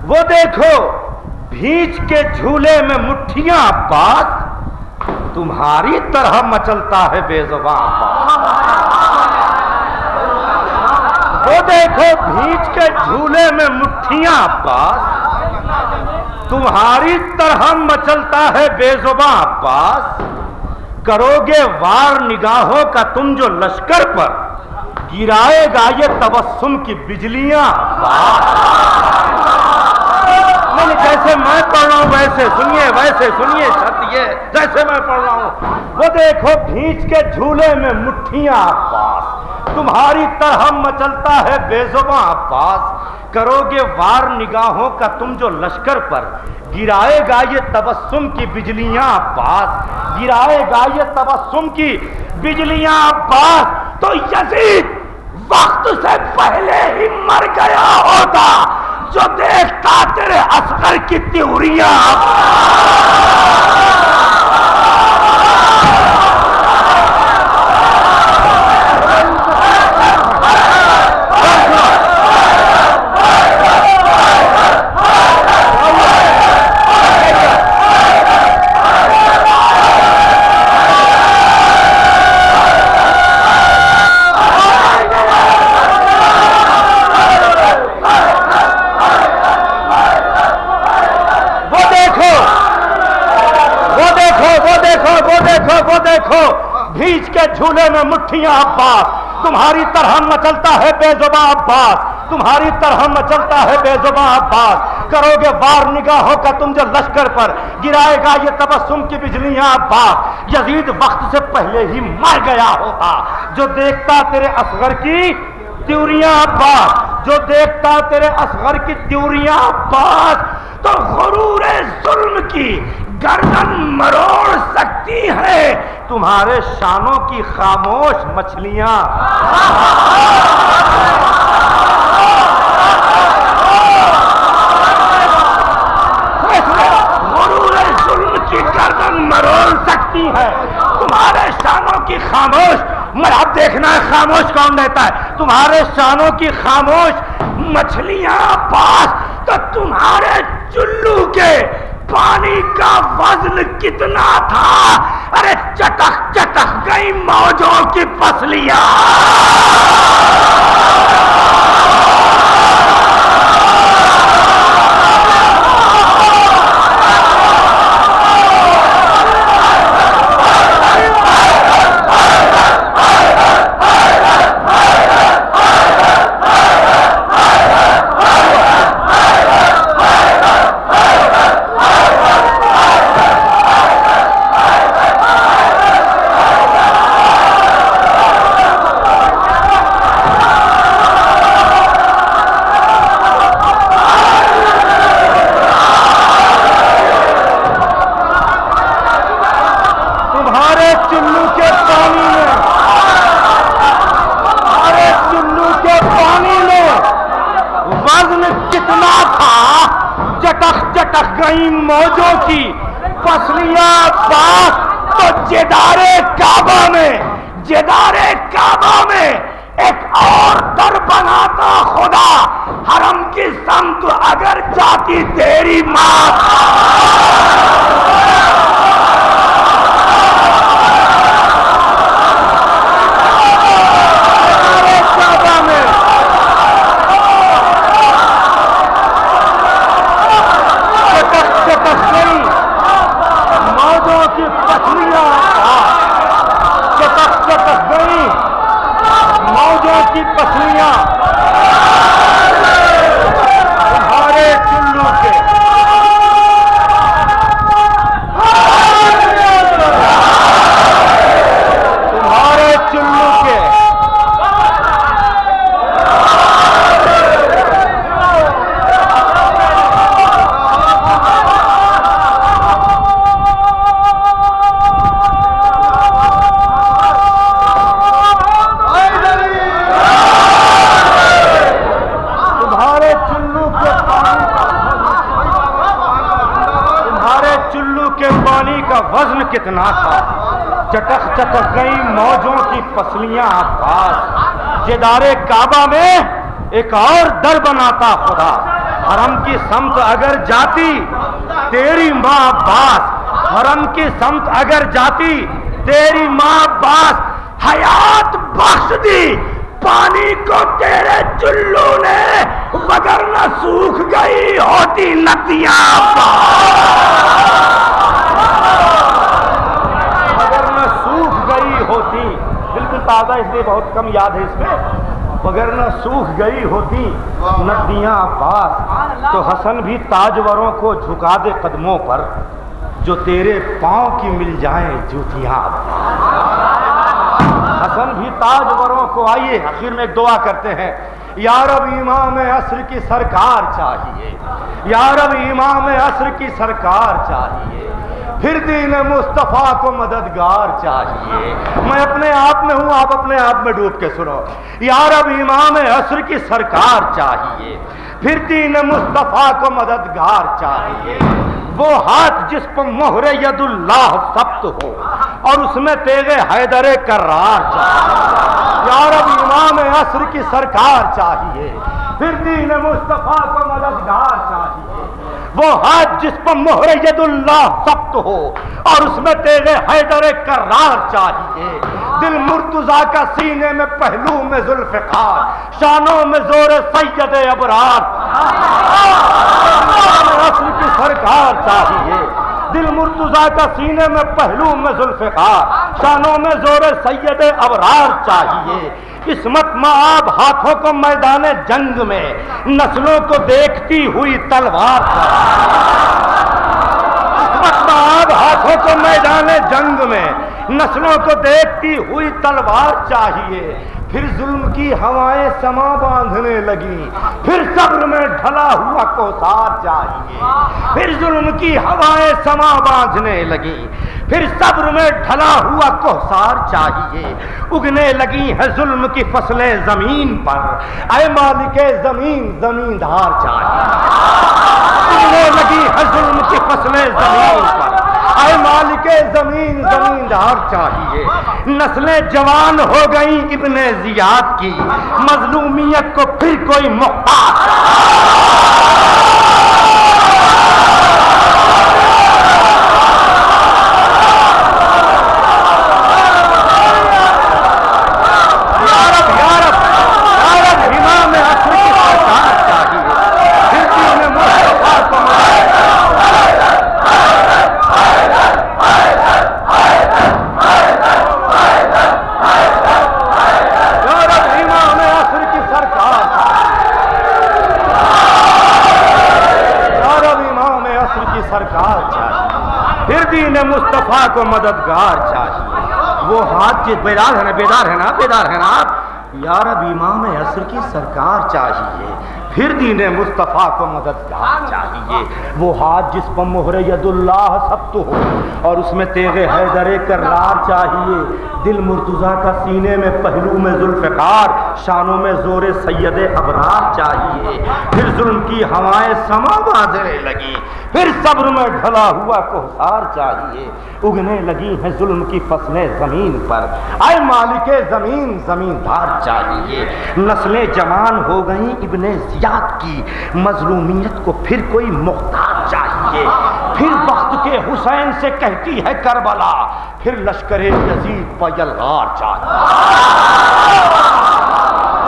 وہ دیکھو بھیج کے جھولے میں مٹھیاں عباس، تمہاری طرح مچلتا ہے بے زباں عباس۔ وہ دیکھو بھیج کے جھولے میں مٹھیاں عباس، تمہاری طرح مچلتا ہے بے زباں عباس، کرو گے وار نگاہوں کا تم جو لشکر پر، گرائے گا یہ تبسم کی بجلیاں عباس۔ نہیں، جیسے میں پڑھ رہا ہوں ویسے سنیے، ویسے سنیے، شرط یہ جیسے میں پڑھ رہا ہوں۔ وہ دیکھو بھینچ کے جھولے میں مٹھیاں عباس، تمہاری طرح مچلتا ہے بے زباں عباس، کرو گے وار نگاہوں کا تم جو لشکر پر، گرائے گا یہ تبسم کی بجلیاں عباس، گرائے گا یہ تبسم کی بجلیاں عباس۔ تو یزید وقت سے پہلے ہی مر گیا ہوتا جو دیکھتا تیرے اصغر کی تیوریاں۔ وہ دیکھو بھیج کے جھولے میں مٹھیاں عباس، تمہاری طرح مچلتا ہے بے زباں عباس، تمہاری طرح مچلتا ہے بے زباں عباس، کرو گے وار نگاہوں کا تم جو لشکر پر، گرائے گا یہ تبسم کی بجلیاں عباس۔ یزید وقت سے پہلے ہی مر گیا ہوتا جو دیکھتا تیرے اصغر کی تیوریاں عباس، جو دیکھتا تیرے اصغر کی تیوریاں عباس۔ تو غرور ظلم کی گردن مروڑ سکتی ہے تمہارے شانوں کی خاموش مچھلیاں۔ غرور ظلم کی گردن مروڑ سکتی ہے تمہارے شانوں کی خاموش، میں اب دیکھنا ہے خاموش کون رہتا ہے، تمہارے شانوں کی خاموش مچھلیاں عباس۔ تو تمہارے چلو کے پانی کا وزن کتنا تھا، ارے چٹک چٹک گئی موجوں کی پسلیاں۔ موجوں کی پسلیاں عباس۔ تو جدارے کعبہ میں ایک اور در بناتا خدا، حرم کی سمت اگر جاتی تیری ماں۔ کتنا تھا، چٹک چٹک گئی موجوں کی پسلیاں عباس۔ جدارے کعبہ میں ایک اور در بناتا خدا، حرم کی سمت اگر جاتی تیری ماں عباس، حرم کی سمت اگر جاتی تیری ماں عباس۔ حیات بخش دی پانی کو تیرے چلو نے، وگرنہ سوکھ گئی ہوتی ندیاں وگرنہ سوکھ گئی ہوتی، بالکل تازہ اس لیے بہت کم یاد ہے اس میں، وگرنہ سوکھ گئی ہوتی ندیاں عباس، تو حسن بھی تاجوروں کو جھکا دے قدموں پر، جو تیرے پاؤں کی مل جائیں جوتیاں عباس۔ حسن بھی تاجوروں کو، آئیے آخر میں ایک دعا کرتے ہیں، یا رب امام عصر کی سرکار چاہیے، یا رب امام عصر کی سرکار چاہیے، پھر دین مصطفیٰ کو مددگار چاہیے۔ میں اپنے آپ میں ہوں، آپ اپنے آپ میں ڈوب کے سنو، یا رب امام عصر کی سرکار چاہیے، پھر دین مصطفیٰ کو مددگار چاہیے، وہ ہاتھ جس پر مہر ید اللہ ثبت ہو اور اس میں تیغ حیدر کرار چاہیے، یا رب امام عصر کی سرکار چاہیے، پھر دین مصطفیٰ کو مددگار چاہیے، وہ ہاتھ جس پر مہر ید اللہ ثبت ہو اور اس میں تیغ حیدر کرار چاہیے، دل مرتضیٰ کا سینے میں پہلو میں ذوالفقار، شانوں میں زور سید ابرار، عصر کی سرکار چاہیے، دل مرتضیٰ کا سینے میں پہلو میں ذوالفقار، شانوں میں زور سید ابرار چاہیے، قسمت مآب ہاتھوں کو میدان جنگ میں نسلوں کو دیکھتی ہوئی تلوار چاہیے، قسمت مآب ہاتھوں کو میدان جنگ میں نسلوں کو دیکھتی ہوئی تلوار چاہیے، پھر ظلم کی ہوائیں سما باندھنے لگی، پھر صبر میں ڈھلا ہوا کوثار چاہیے، پھر ظلم کی ہوائیں سما باندھنے لگی، پھر صبر میں ڈھلا ہوا کوثار چاہیے، اگنے لگی ہے ظلم کی فصلیں زمین پر، اے مالک زمین زمیندار چاہیے، اگنے لگی ہے ظلم کی فصلیں زمین پر، اے مالک زمین زمیندار چاہیے، نسلیں جوان ہو گئیں ابن زیاد کی، مظلومیت کو پھر کوئی محتاج مصطفیٰ کو مددگار چاہیے، وہ ہاتھ بیدار ہے نا، بیدار ہے نا، بیدار ہے نا آپ، یا رب امام عصر کی سرکار چاہیے، پھر دین مصطفیٰ کو مددگار چاہیے، وہ ہاتھ جس پر مہر ید اللہ ثبت ہو اور اس میں تیغ حیدر کرار چاہیے، دل مرتضیٰ کا سینے میں پہلو میں ذوالفقار، شانوں میں زور سید ابرار چاہیے، پھر ظلم کی ہوائیں سما باندھنے لگی، پھر صبر میں ڈھلا ہوا کوثار چاہیے، اگنے لگی ہیں ظلم کی فصلیں زمین پر، اے مالک زمین زمیندار چاہیے، نسلیں جوان ہو گئیں ابن زیاد کی، مظلومیت کو پھر کوئی محتاج چاہیے، پھر وقت کے حسین سے کہتی ہے کربلا، پھر لشکر یزید پر یلغار چاہیے،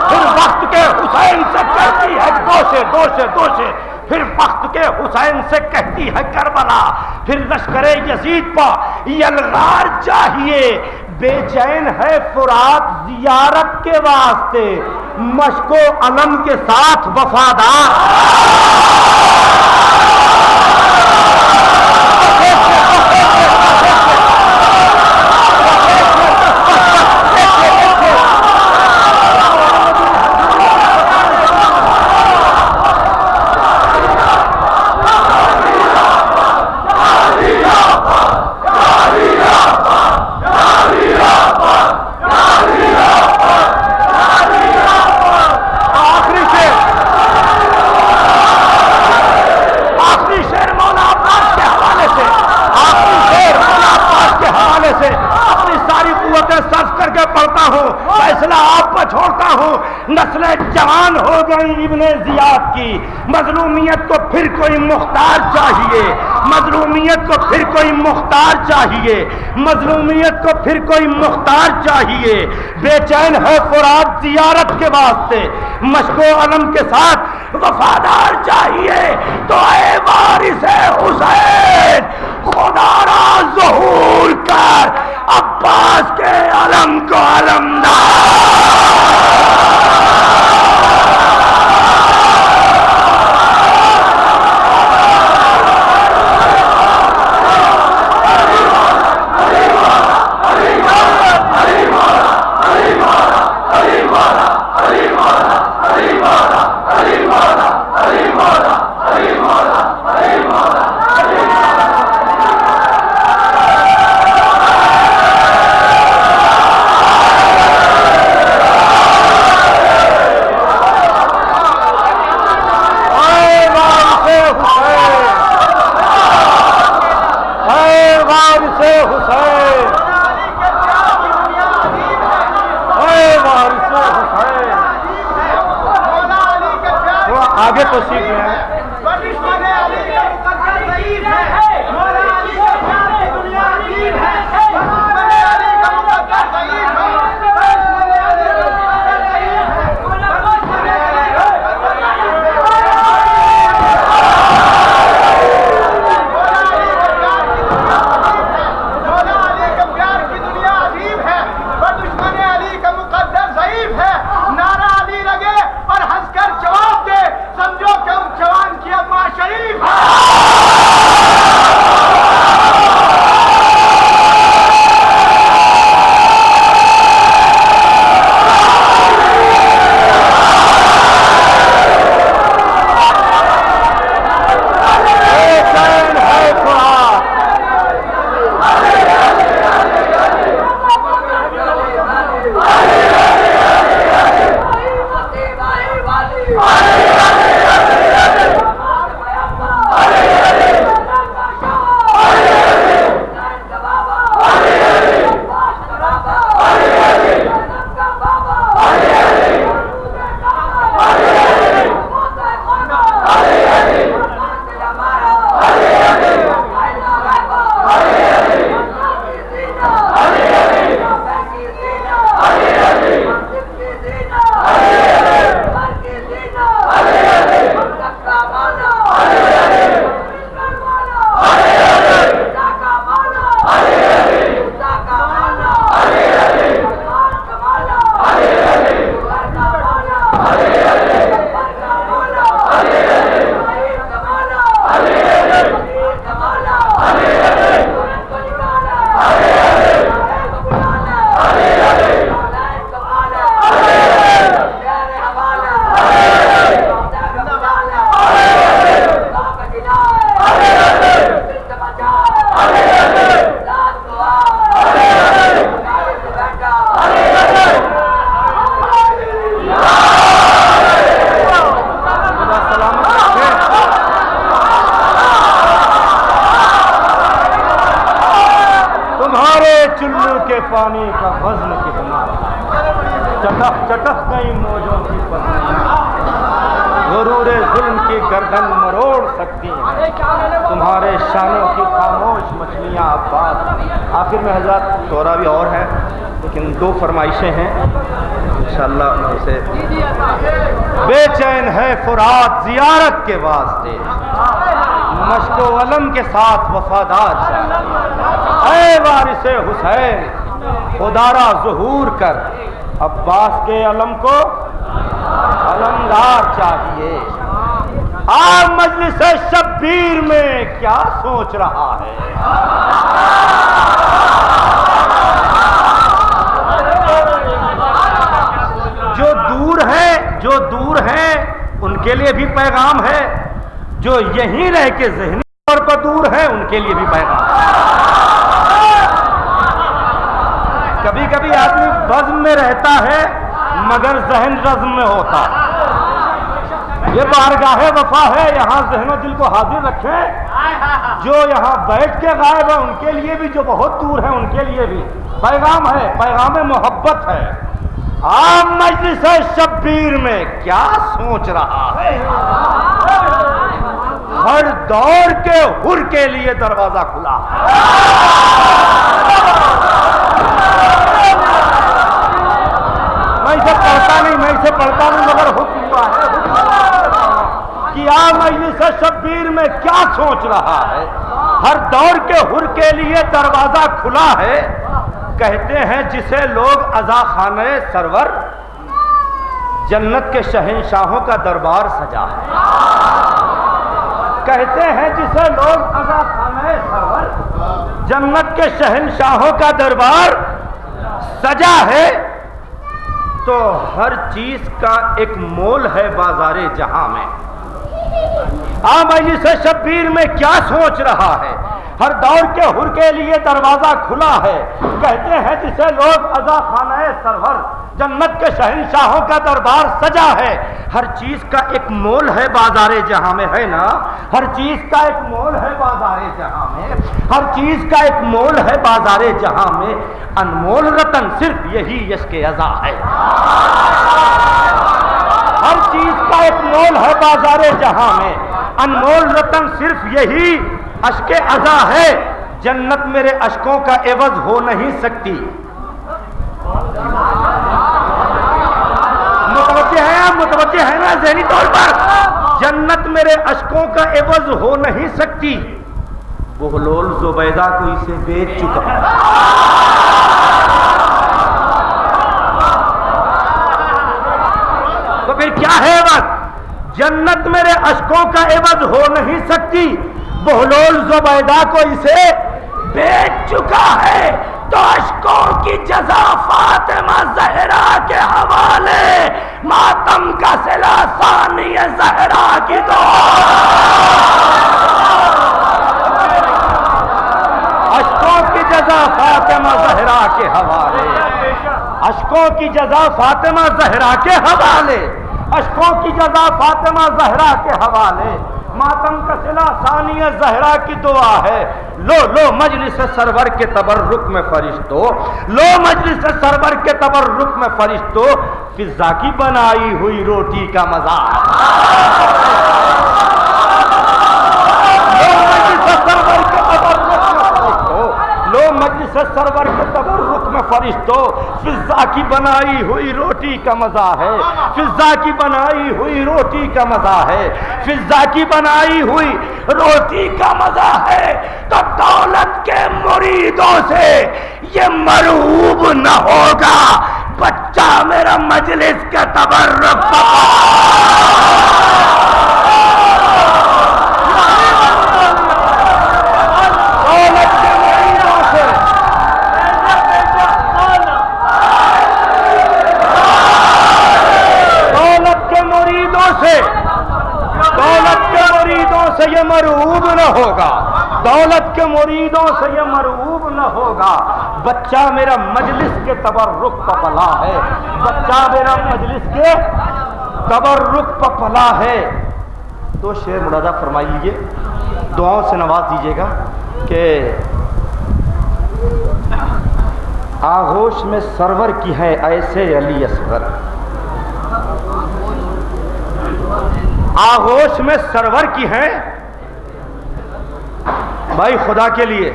پھر وقت کے حسین سے کہتی ہے دوشے دوشے دوشے، پھر وقت کے حسین سے کہتی ہے کربلا، پھر لشکر یزید پر یلغار چاہیے، بے چین ہے فرات زیارت کے واسطے، مشک و علم کے ساتھ وفادار، نسلیں جوان ہو گئی ابن زیاد کی، مظلومیت کو پھر کوئی مختار چاہیے، مظلومیت کو پھر کوئی مختار چاہیے، مظلومیت کو پھر کوئی مختار چاہیے، بے چین ہے فرات زیارت کے واسطے، مشق و علم کے ساتھ وفادار چاہیے، تو اے وارث حسین خدا را ظہور کر عباس کے علم کو علمدار۔ آگے تو سیکھ رہے ہیں۔ پانی کا وزن کتنا، چٹک چٹک گئی موجوں کی پتلیاں، غرور ظلم کی گردن مروڑ سکتی ہیں تمہارے شانوں کی خاموش مچھلیاں عباس۔ آخر میں حضرات شعرا بھی اور ہے لیکن دو فرمائشیں ہیں انشاءاللہ اسے۔ بے چین ہے فرات زیارت کے واسطے، مشق و علم کے ساتھ وفادار چاہیے، اے وارث حسین خدا را ظہور کر عباس کے علم کو علمدار چاہیے۔ آپ مجلس شبیر میں کیا سوچ رہا ہے؟ جو دور ہیں ان کے لیے بھی پیغام ہے، جو یہیں رہ کے ذہنی طور پر دور ہیں ان کے لیے بھی پیغام ہے۔ کبھی کبھی آدمی بزم میں رہتا ہے مگر ذہن رزم میں ہوتا ہے۔ یہ بارگاہ وفا ہے، یہاں ذہن و دل کو حاضر رکھیں۔ جو یہاں بیٹھ کے غائب ہیں ان کے لیے بھی، جو بہت دور ہیں ان کے لیے بھی پیغام ہے، پیغام محبت ہے۔ آپ مجلس شبیر میں کیا سوچ رہا ہے؟ ہر دور کے حر کے لیے دروازہ کھلا ہے۔ میں اسے پڑھتا نہیں مگر حکم ہوا ہے کہ مجلس شبیر میں کیا سوچ رہا ہے۔ ہر دور کے حر کے لیے دروازہ کھلا ہے، کہتے ہیں جسے لوگ عزا خانہ سرور جنت کے شہنشاہوں کا دربار سجا ہے۔ کہتے ہیں جسے لوگ عزا خانہ سرور جنت کے شہنشاہوں کا دربار سجا ہے، تو ہر چیز کا ایک مول ہے بازار جہاں میں۔ مجلس شبیر میں کیا سوچ رہا ہے؟ ہر دور کے حر کے لیے دروازہ کھلا ہے، کہتے ہیں جسے لوگ عزا خانہ سرور جنت کے شہنشاہوں کا دربار سجا ہے۔ ہر چیز کا ایک مول ہے بازار جہاں میں، ہے نا؟ ہر چیز کا ایک مول ہے بازار جہاں میں، ہر چیز کا ایک مول ہے بازار جہاں میں، انمول رتن صرف یہی عشق عزا ہے۔ ہر چیز کا ایک مول ہے بازار جہاں میں، انمول رتن صرف یہی اشک عزا ہے۔ جنت میرے اشکوں کا عوض ہو نہیں سکتی۔ متوجہ ہے نا ذہنی طور پر؟ جنت میرے اشکوں کا عوض ہو نہیں سکتی۔ بہلول زبیدہ کو اسے بیچ چکا۔ تو پھر کیا ہے عوض؟ جنت میرے اشکوں کا عوض ہو نہیں سکتی، بہلول زبیدہ کو اسے بیچ چکا ہے۔ تو اشکوں کی جزا فاطمہ زہرا کے حوالے، ماتم کا صلہ ثانی زہرا کی دعا۔ اشکوں کی جزا فاطمہ زہرا کے حوالے، اشکوں کی جزا فاطمہ زہرا کے حوالے، اشکوں کی جزا فاطمہ زہرا کے حوالے، ماتم کا صلہ ثانی زہرا کی دعا ہے۔ لو مجلس سرور کے تبرک میں فرشتو، لو مجلس سرور کے تبرک میں فرشتو، فضا کی بنائی ہوئی روٹی کا مزہ ہے۔ لو مجلس سرور کے تبرک میں فرشتو، لو مجلس سرور کے تبرک میں فرشتو، فضا کی بنائی ہوئی روٹی کا مزہ ہے، فضا کی بنائی ہوئی روٹی کا مزہ ہے، فضا کی بنائی ہوئی روٹی کا مزہ ہے۔ تو دولت کے مریدوں سے یہ مرعوب نہ ہوگا بچہ میرا مجلس کا تبرک یہ مرعوب نہ ہوگا، دولت کے مریدوں سے یہ مرعوب نہ ہوگا۔ بچہ میرا مجلس کے تبرک پہ پلا ہے، بچہ میرا مجلس کے تبرک پہ پلا ہے۔ تو شعر ملاحظہ فرمائی لیجیے، دعاؤں سے نواز دیجیے گا کہ آغوش میں سرور کی ہے ایسے علی اصغر، آغوش میں سرور کی ہے بھائی، خدا کے لیے،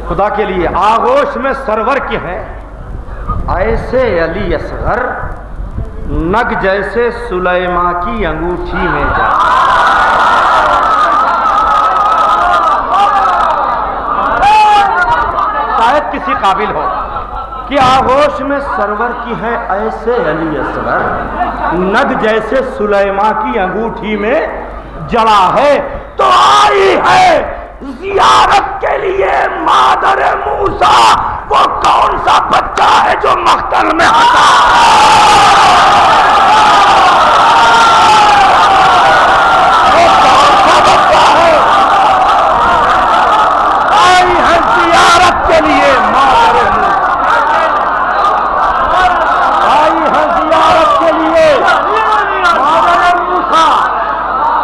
خدا کے لیے آغوش میں سرور کی ہے ایسے علی اصغر، نگ جیسے سلیماں کی انگوٹھی میں جا۔ شاید کسی قابل ہو کہ آغوش میں سرور کی ہے ایسے علی اصغر، نگ جیسے سلیماں کی انگوٹھی میں جڑا ہے۔ تو آئی ہے زیارت کے لیے مادر موسیٰ، وہ کون سا بچہ ہے جو مقتل میں ہنسا؟ وہ کون سا بچہ ہے؟ آئی ہے زیارت کے لیے مادر موسیٰ، آئی ہے زیارت کے لیے مادر موسیٰ،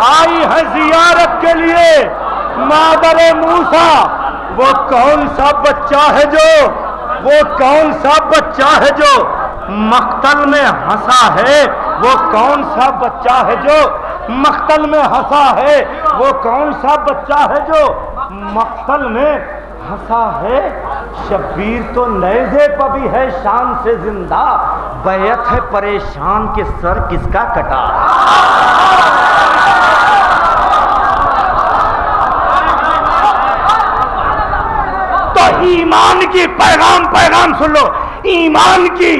آئی ہے زیارت کے لیے مادر موسیٰ۔ وہ کون سا بچہ ہے جو، وہ کون سا بچہ ہے جو مقتل میں ہنسا ہے؟ وہ کون سا بچہ ہے جو مقتل میں ہنسا ہے، وہ کون سا بچہ ہے جو مقتل میں ہنسا ہے؟ شبیر تو نیزے پر بھی ہے شان سے زندہ، بیعت ہے پریشان کے سر کس کا کٹا؟ تو ایمان کی پیغام سن لو، ایمان کی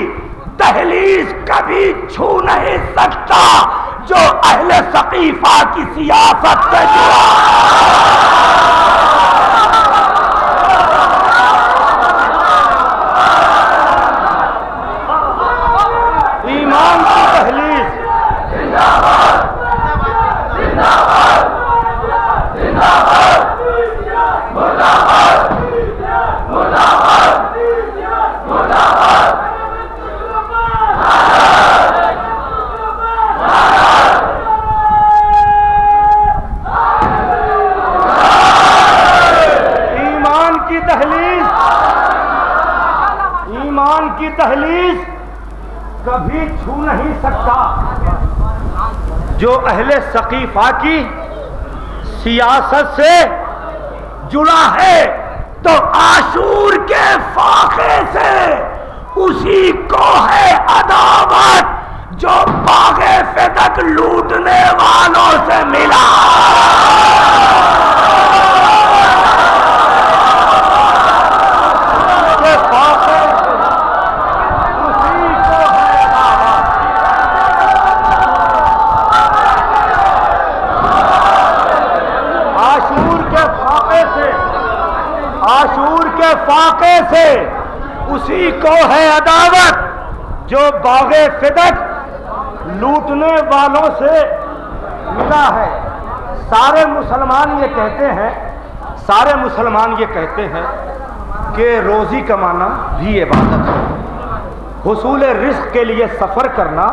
دہلیز کبھی چھو نہیں سکتا جو اہل ثقیفہ کی سیاست سے جڑا۔ ایمان کی دہلیز زندہ باد، زندہ باد، زندہ باد، مردہ باد، مردہ باد، مردہ باد۔ ایمان کی دہلیز کبھی چھو نہیں سکتا جو اہل ثقیفہ کی سیاست سے جڑا ہے، تو عاشور کے فاقے سے اسی کو ہے عداوت جو باغ فدق لوٹنے والوں سے ملا۔ عاشور کے فاقے سے اسی کو ہے عداوت جو باغ فدق لوٹنے والوں سے ملا ہے۔ سارے مسلمان یہ کہتے ہیں کہ روزی کمانا بھی عبادت ہے، حصول رزق کے لیے سفر کرنا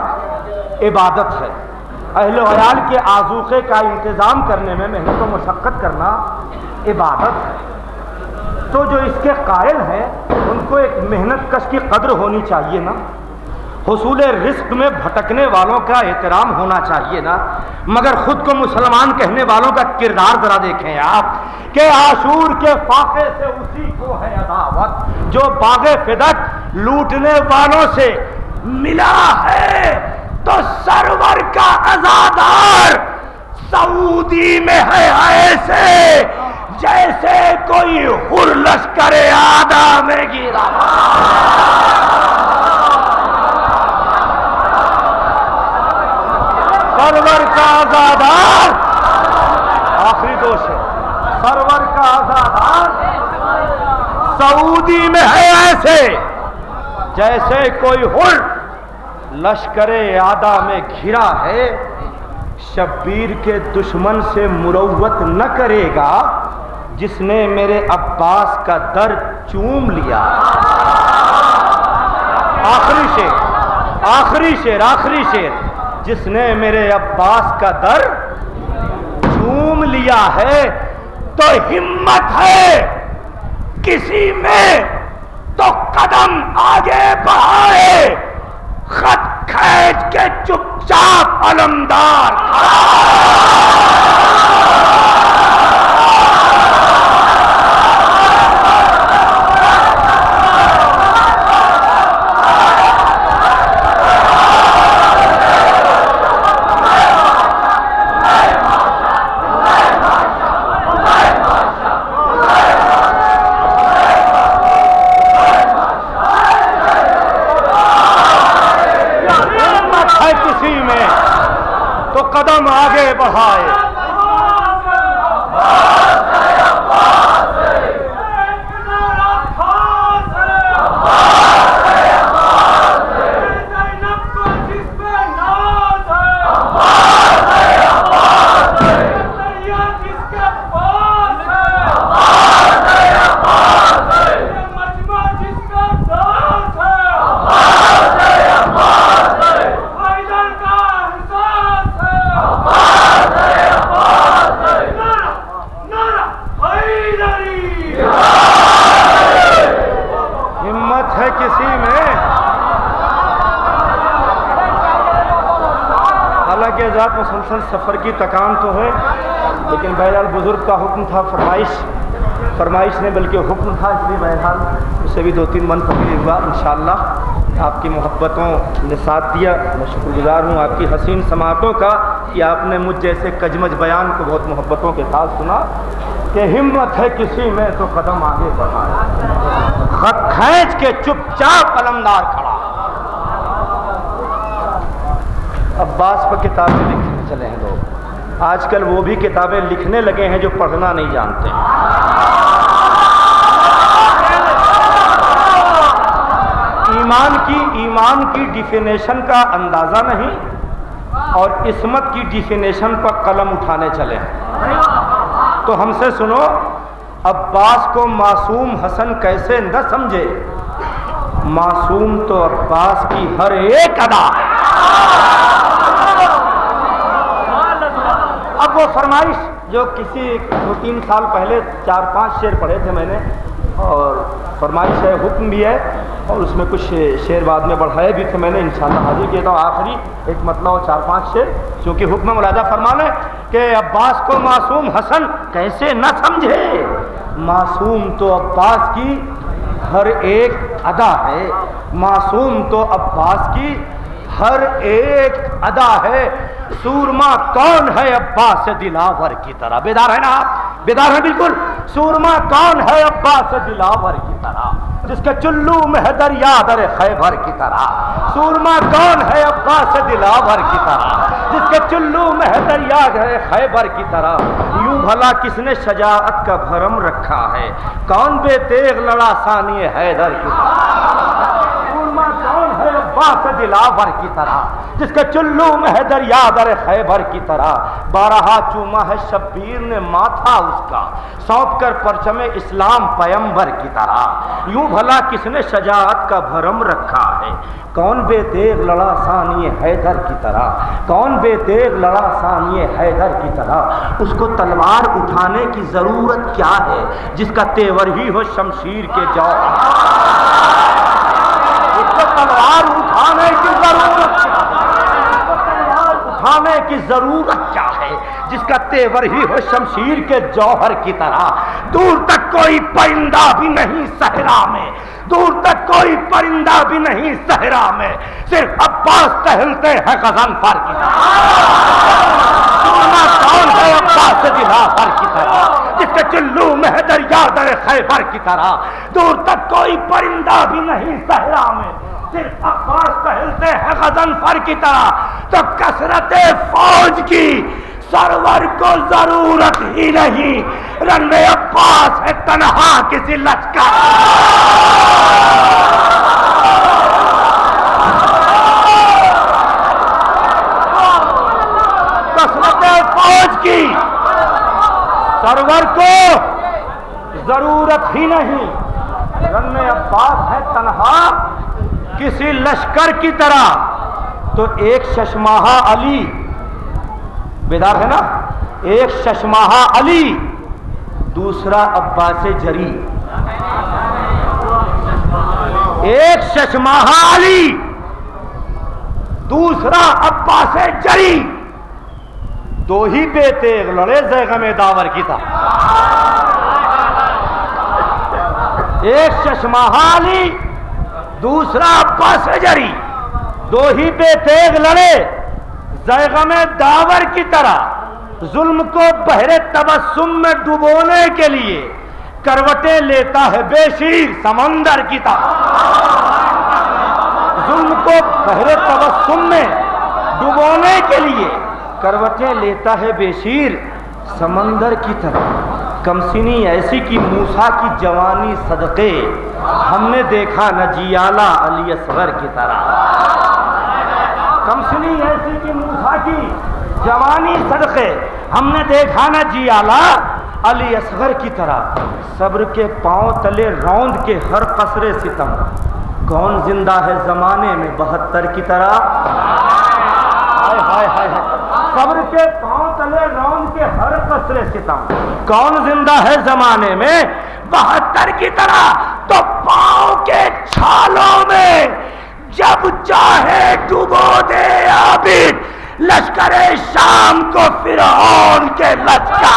عبادت ہے، اہل و عیال کے آذوقے کا انتظام کرنے میں محنت و مشقت کرنا عبادت ہے۔ تو جو اس کے قائل ہیں ان کو ایک محنت کش کی قدر ہونی چاہیے نا، حصول رزق میں بھٹکنے والوں کا احترام ہونا چاہیے نا۔ مگر خود کو مسلمان کہنے والوں کا کردار ذرا دیکھیں آپ کہ عاشور کے فاقے سے اسی کو ہے عداوت جو باغ فدق لوٹنے والوں سے ملا ہے۔ تو سرور کا عزادار سعودی میں ہے ایسے جیسے کوئی حر لشکر آدھا میں گرا۔ سرور کا آزادار، آخری دوش ہے، سرور کا آزادار سعودی میں ہے ایسے جیسے کوئی حر لشکر آدھا میں گھرا ہے۔ شبیر کے دشمن سے مروت نہ کرے گا جس نے میرے عباس کا در چوم لیا۔ آخری شیر جس نے میرے عباس کا در چوم لیا ہے۔ تو ہمت ہے کسی میں تو قدم آگے بڑھائے، خط کھینچ کے چپ چاپ علمدار قدم آگے بڑھائے، مسلسل سفر کی تکان تو ہے، لیکن بہرحال بزرگ کا حکم تھا، فرمائش نے بلکہ حکم تھا، اس لیے بہرحال اسے بھی 2-3 من تقریر ہوا انشاءاللہ۔ آپ کی محبتوں نے ساتھ دیا، میں شکر گزار ہوں آپ کی حسین سماعتوں کا کہ آپ نے مجھ جیسے کجمج بیان کو بہت محبتوں کے ساتھ سنا کہ ہمت ہے کسی میں تو قدم آگے بڑھائے، خط کھینچ کے چپ چاپ قلمدار کھڑا۔ عباس پر کتابیں لکھنے چلے ہیں لوگ، آج کل وہ بھی کتابیں لکھنے لگے ہیں جو پڑھنا نہیں جانتے۔ ایمان کی ڈیفینیشن کا اندازہ نہیں اور عصمت کی ڈیفینیشن پر قلم اٹھانے چلے ہیں۔ تو ہم سے سنو، عباس کو معصوم حسن کیسے نہ سمجھے؟ معصوم تو عباس کی ہر ایک ادا ہے۔ اب وہ فرمائش جو کسی 2-3 سال پہلے 4-5 شعر پڑھے تھے میں نے، اور فرمائش ہے، حکم بھی ہے، اور اس میں کچھ شعر بعد میں بڑھائے بھی تھے میں نے، انشاءاللہ حاضر کیا تھا آخری ایک مطلب اور 4-5 شعر، چونکہ حکم ملاحظہ فرمانا ہے کہ عباس کو معصوم حسن کیسے نہ سمجھے؟ معصوم تو عباس کی ہر ایک ادا ہے، معصوم تو عباس کی ہر ایک ادا ہے۔ سورما کون ہے عباس دلاور کی طرح؟ بیدار ہے نا آپ؟ بیدار ہے بالکل؟ سورما کون ہے عباس دلاور کی طرح، جس کے چلو میں ہے دریا در خیبر کی طرح؟ سورما کون ہے عباس دلاور کی طرح، جس کے چلو میں ہے دریا در خیبر کی طرح؟ یوں بھلا کس نے شجاعت کا بھرم رکھا ہے، کون بے تیغ لڑا ثانی حیدر کی طرح؟ سورما کون ہے عباس دلاور کی طرح، جس کے چلو میں ہے دریا در خیبر کی طرح؟ بارہا چوما ہے شبیر نے ماتھا اس کا، سونپ کر پرچم اسلام پیمبر کی طرح۔ یوں بھلا کس نے شجاعت کا بھرم رکھا ہے، کون بے تیغ لڑا ثانی حیدر کی طرح؟ کون بے تیغ لڑا ثانی حیدر کی طرح؟ اس کو تلوار اٹھانے کی ضرورت کیا ہے جس کا تیور ہی ہو شمشیر کے جوہر؟ اس کو تلوار اٹھانے کی ضرورت کیا ہے؟ اٹھانے کی ضرورت کیا ہے جس کا تیور ہی ہو شمشیر کے جوہر کی طرح؟ دور تک کوئی پرندہ بھی نہیں صحرا میں، دور تک کوئی پرندہ بھی نہیں صحرا میں، صرف عباس ٹہلتے ہیں غضنفر کی طرح۔ کون ہے عباس دلاور کی طرح، جس کے چلو میں ہے دریا در خیبر کی طرح؟ دور تک کوئی پرندہ بھی نہیں صحرا میں، صرف عباس ٹہلتے ہیں غضنفر کی طرح۔ تو کثرت فوج کی سرور کو ضرورت ہی نہیں، رنگ عباس ہے تنہا کسی لشکر۔ کثرت فوج کی سرور کو ضرورت ہی نہیں، رنگ عباس ہے تنہا کسی لشکر کی طرح۔ تو ایک ششماہا علی، بیدار ہے نا؟ ایک ششماہا علی، دوسرا عباس جری۔ ایک ششماہا علی، دوسرا عباس جری، دو ہی بے تیغ لڑے زیغم داور کی طرح۔ ایک ششماہا علی، دوسرا عباس جری، دو ہی بے تیغ لڑے زیغم داور کی طرح۔ ظلم کو بحر تبسم میں ڈبونے کے لیے کروٹیں لیتا ہے بے شیر سمندر کی طرح۔ ظلم کو بحر تبسم میں ڈبونے کے لیے کروٹیں لیتا ہے بے شیر سمندر کی طرح۔ کمسنی ایسی کی موسیٰ کی جوانی صدقے، ہم نے دیکھا نہ جیالہ علی اصغر کی طرح۔ کمسنی ایسی کی موسیٰ کی جوانی صدقے، ہم نے دیکھا نہ جیالہ علی اصغر کی طرح۔ صبر کے پاؤں تلے روند کے ہر قصر ستم، کون زندہ ہے زمانے میں 72 کی طرح؟ ہائے ہائے ہائے ہائے۔ صبر کے پاؤں تلے روند کے ہر قصر ستم، کون زندہ ہے زمانے میں 72 کی طرح۔ تو پاؤں کے چھالوں میں جب چاہے ڈبو دے عابد، لشکر شام کو فرعون کے لشکر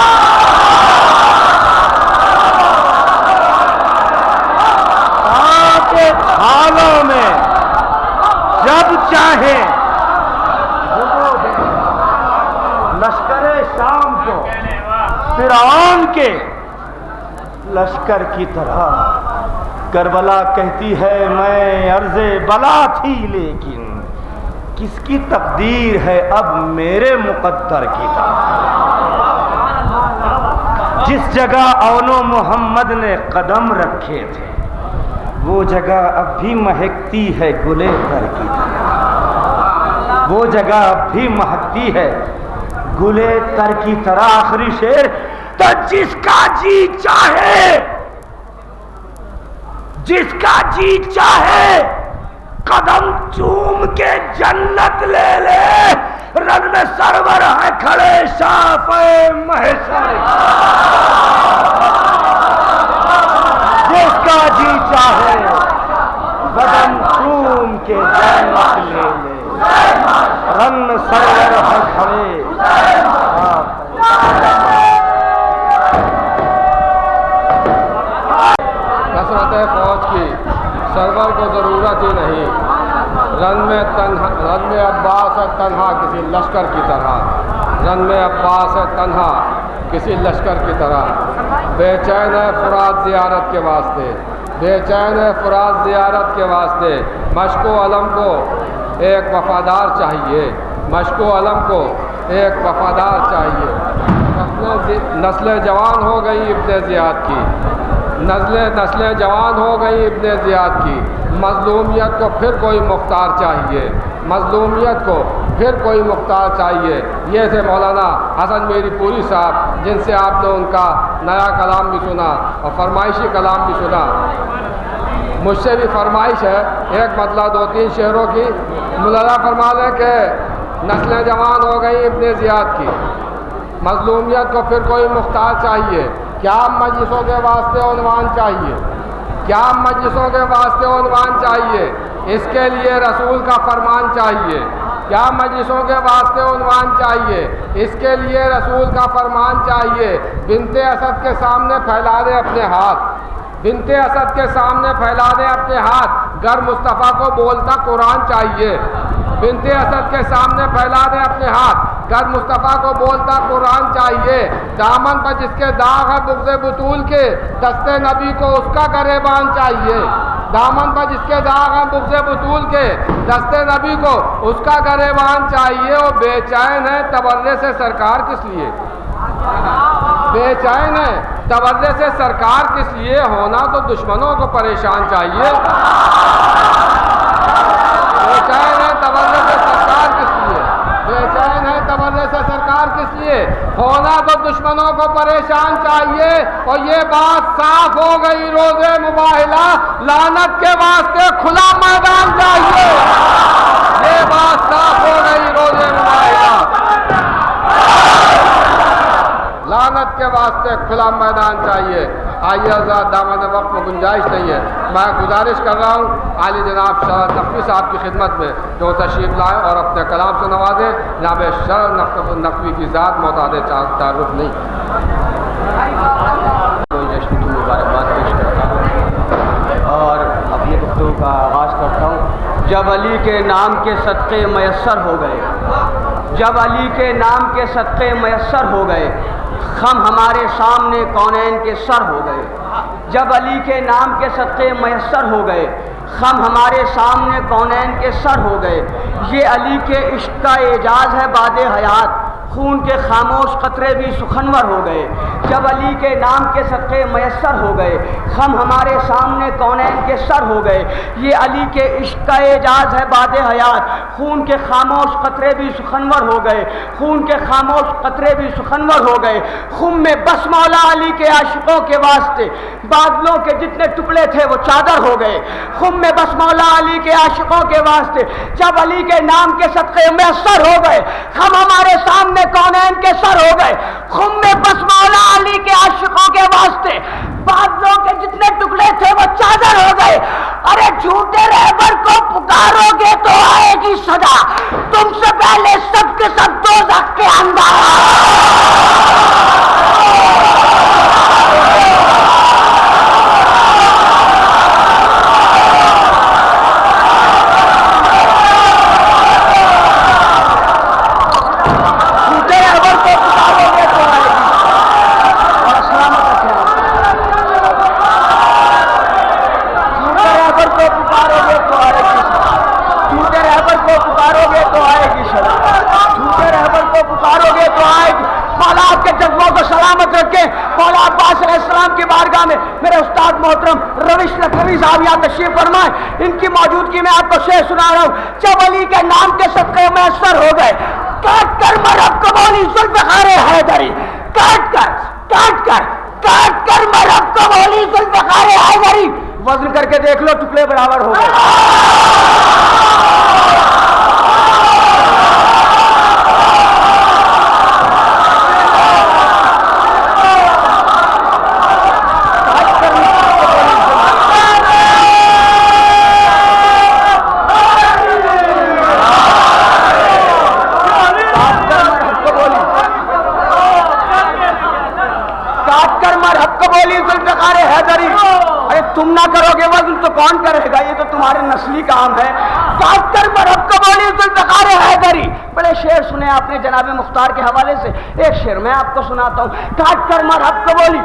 کے حالوں میں جب چاہے لشکر شام کو فرعون کے لشکر کی طرح. کربلا کہتی ہے میں عرض بلا تھی لیکن کس کی تقدیر ہے اب میرے مقدر کی طرح. جس جگہ اون و محمد نے قدم رکھے تھے وہ جگہ اب بھی مہکتی ہے گلے تر کی طرح. وہ جگہ اب بھی مہکتی ہے گلے تر کی طرح. آخری شعر. تو جس کا جی چاہے قدم چوم کے جنت لے لے. رن میں سرور ہے کھڑے شافعِ محشر. جس کا جی چاہے قدم چوم کے جنت لے لے. رن میں سرور ہے کھڑے. کثرت فوج کی سرور کو ضرورت ہی نہیں. رن میں عباس ہے تنہا کسی لشکر کی طرح. رن میں عباس ہے تنہا کسی لشکر کی طرح. بے چین ہے فرات زیارت کے واسطے. بے چین ہے فرات زیارت کے واسطے. مشک و علم کو ایک وفادار چاہیے. مشک و علم کو ایک وفادار چاہیے. نسلیں جوان ہو گئی ابن زیاد کی. نسلیں جوان ہو گئی ابن زیاد کی. مظلومیت کو پھر کوئی مختار چاہیے. مظلومیت کو پھر کوئی مختار چاہیے. یہ تھے مولانا حسن میری پوری صاحب جن سے آپ نے ان کا نیا کلام بھی سنا اور فرمائشی کلام بھی سنا. مجھ سے بھی فرمائش ہے ایک مطلب 2-3 شعروں کی. مولانا فرما دیں کہ نسلیں جوان ہو گئی ابن زیاد کی. مظلومیت کو پھر کوئی مختار چاہیے. کیا مجلسوں کے واسطے عنوان چاہیے. کیا مجلسوں کے واسطے عنوان چاہیے. اس کے لیے رسول کا فرمان چاہیے. کیا مجلسوں کے واسطے عنوان چاہیے. اس کے لیے رسول کا فرمان چاہیے. بنت اسد کے سامنے پھیلا دیں اپنے ہاتھ. بنت اسد کے سامنے پھیلا دیں اپنے ہاتھ. گر مصطفیٰ کو بولتا قرآن چاہیے. بنت اسد کے سامنے پھیلا دیں اپنے ہاتھ. گر مصطفیٰ کو بولتا قرآن چاہیے. دامن پر جس کے داغ ہے بغض بطول کے دست نبی کو اس کا گریبان چاہیے. دامن پر جس کے داغ ہے بغض بطول کے دست نبی کو اس کا گریبان چاہیے. اور بے چین ہے تبرے سے سرکار کس لیے. بے چین ہے تبرے سے سرکار کس لیے. ہونا تو دشمنوں کو پریشان چاہیے. بے چین ہے تبرے سے سرکار کس لیے. بے چین ہے تبرے سے سرکار کس لیے. ہونا تو دشمنوں کو پریشان چاہیے. اور یہ بات صاف ہو گئی روز مباہلہ لعنت کے واسطے کھلا میدان چاہیے. یہ بات صاف ہو گئی روز مباہلہ لعنت کے واسطے کھلا میدان چاہیے. آئیے حضرات دامن وقت میں گنجائش نہیں ہے. میں گزارش کر رہا ہوں عالی جناب شرح نقوی صاحب کی خدمت میں جو تشریف لائیں اور اپنے کلام سے نوازیں. جناب شرح نقوی کی ذات محتاج تعارف نہیں. جشن کی مبارکباد پیش کرتا ہوں اور اپنی گفتگو کا آغاز کرتا ہوں. جب علی کے نام کے صدقے میسر ہو گئے. جب علی کے نام کے صدقے میسر ہو گئے خم ہمارے سامنے کونین کے سر ہو گئے. جب علی کے نام کے صدقے میسر ہو گئے خم ہمارے سامنے کونین کے سر ہو گئے. یہ علی کے عشق کا اعجاز ہے باد حیات. خون کے خاموش قطرے بھی سخنور ہو گئے. جب علی کے نام کے صدقے میسر ہو گئے خم ہمارے سامنے کونین کے سر ہو گئے. یہ علی کے عشق کا اعجاز ہے باد حیات. خون کے خاموش قطرے بھی سخنور ہو گئے. خون کے خاموش قطرے بھی سخنور ہو گئے. خم میں بس مولا علی کے عاشقوں کے واسطے بادلوں کے جتنے ٹکڑے تھے وہ چادر ہو گئے. خم میں بس مولا علی کے عاشقوں کے واسطے جب علی کے نام کے صدقے میسر ہو گئے ہم ہمارے سامنے کونین کے سر ہو گئے. خم میں بس مولا علی کے عاشقوں کے واسطے بادلوں کے جتنے ٹکڑے تھے وہ چادر ہو گئے. ارے جھوٹے رہبر کو پکارو گے تو آئے گی صدا، تم سے پہلے سب کے سب دوزخ کے اندر۔ سلامت رکھے۔ مولا عباس علیہ السلام کی بارگاہ میں میرے استاد محترم روش لکھنوی صاحب یہاں تشریف فرمائیں، ان کی موجودگی میں آپ کو شعر سنا رہا ہوں۔ جب علی کے نام کے صدقے میسر ہو گئے، کاٹ کر مرحب کو بولی ذوالفقار حیدری، کاٹ کر مرحب کو بولی ذوالفقار حیدری، وزن کر کے دیکھ لو ٹکڑے برابر ہو گئے۔ ارے تم نہ کرو گے وزن تو کون کرے گا، یہ تو تمہارے نسلی کام ہے۔ کاٹ کر مرحب کو بولی ذوالفقار حیدری۔ بڑے شعر سنے آپ نے جناب مختار کے حوالے سے، ایک شعر میں آپ کو سناتا ہوں۔ کاٹ کر مرحب کو بولی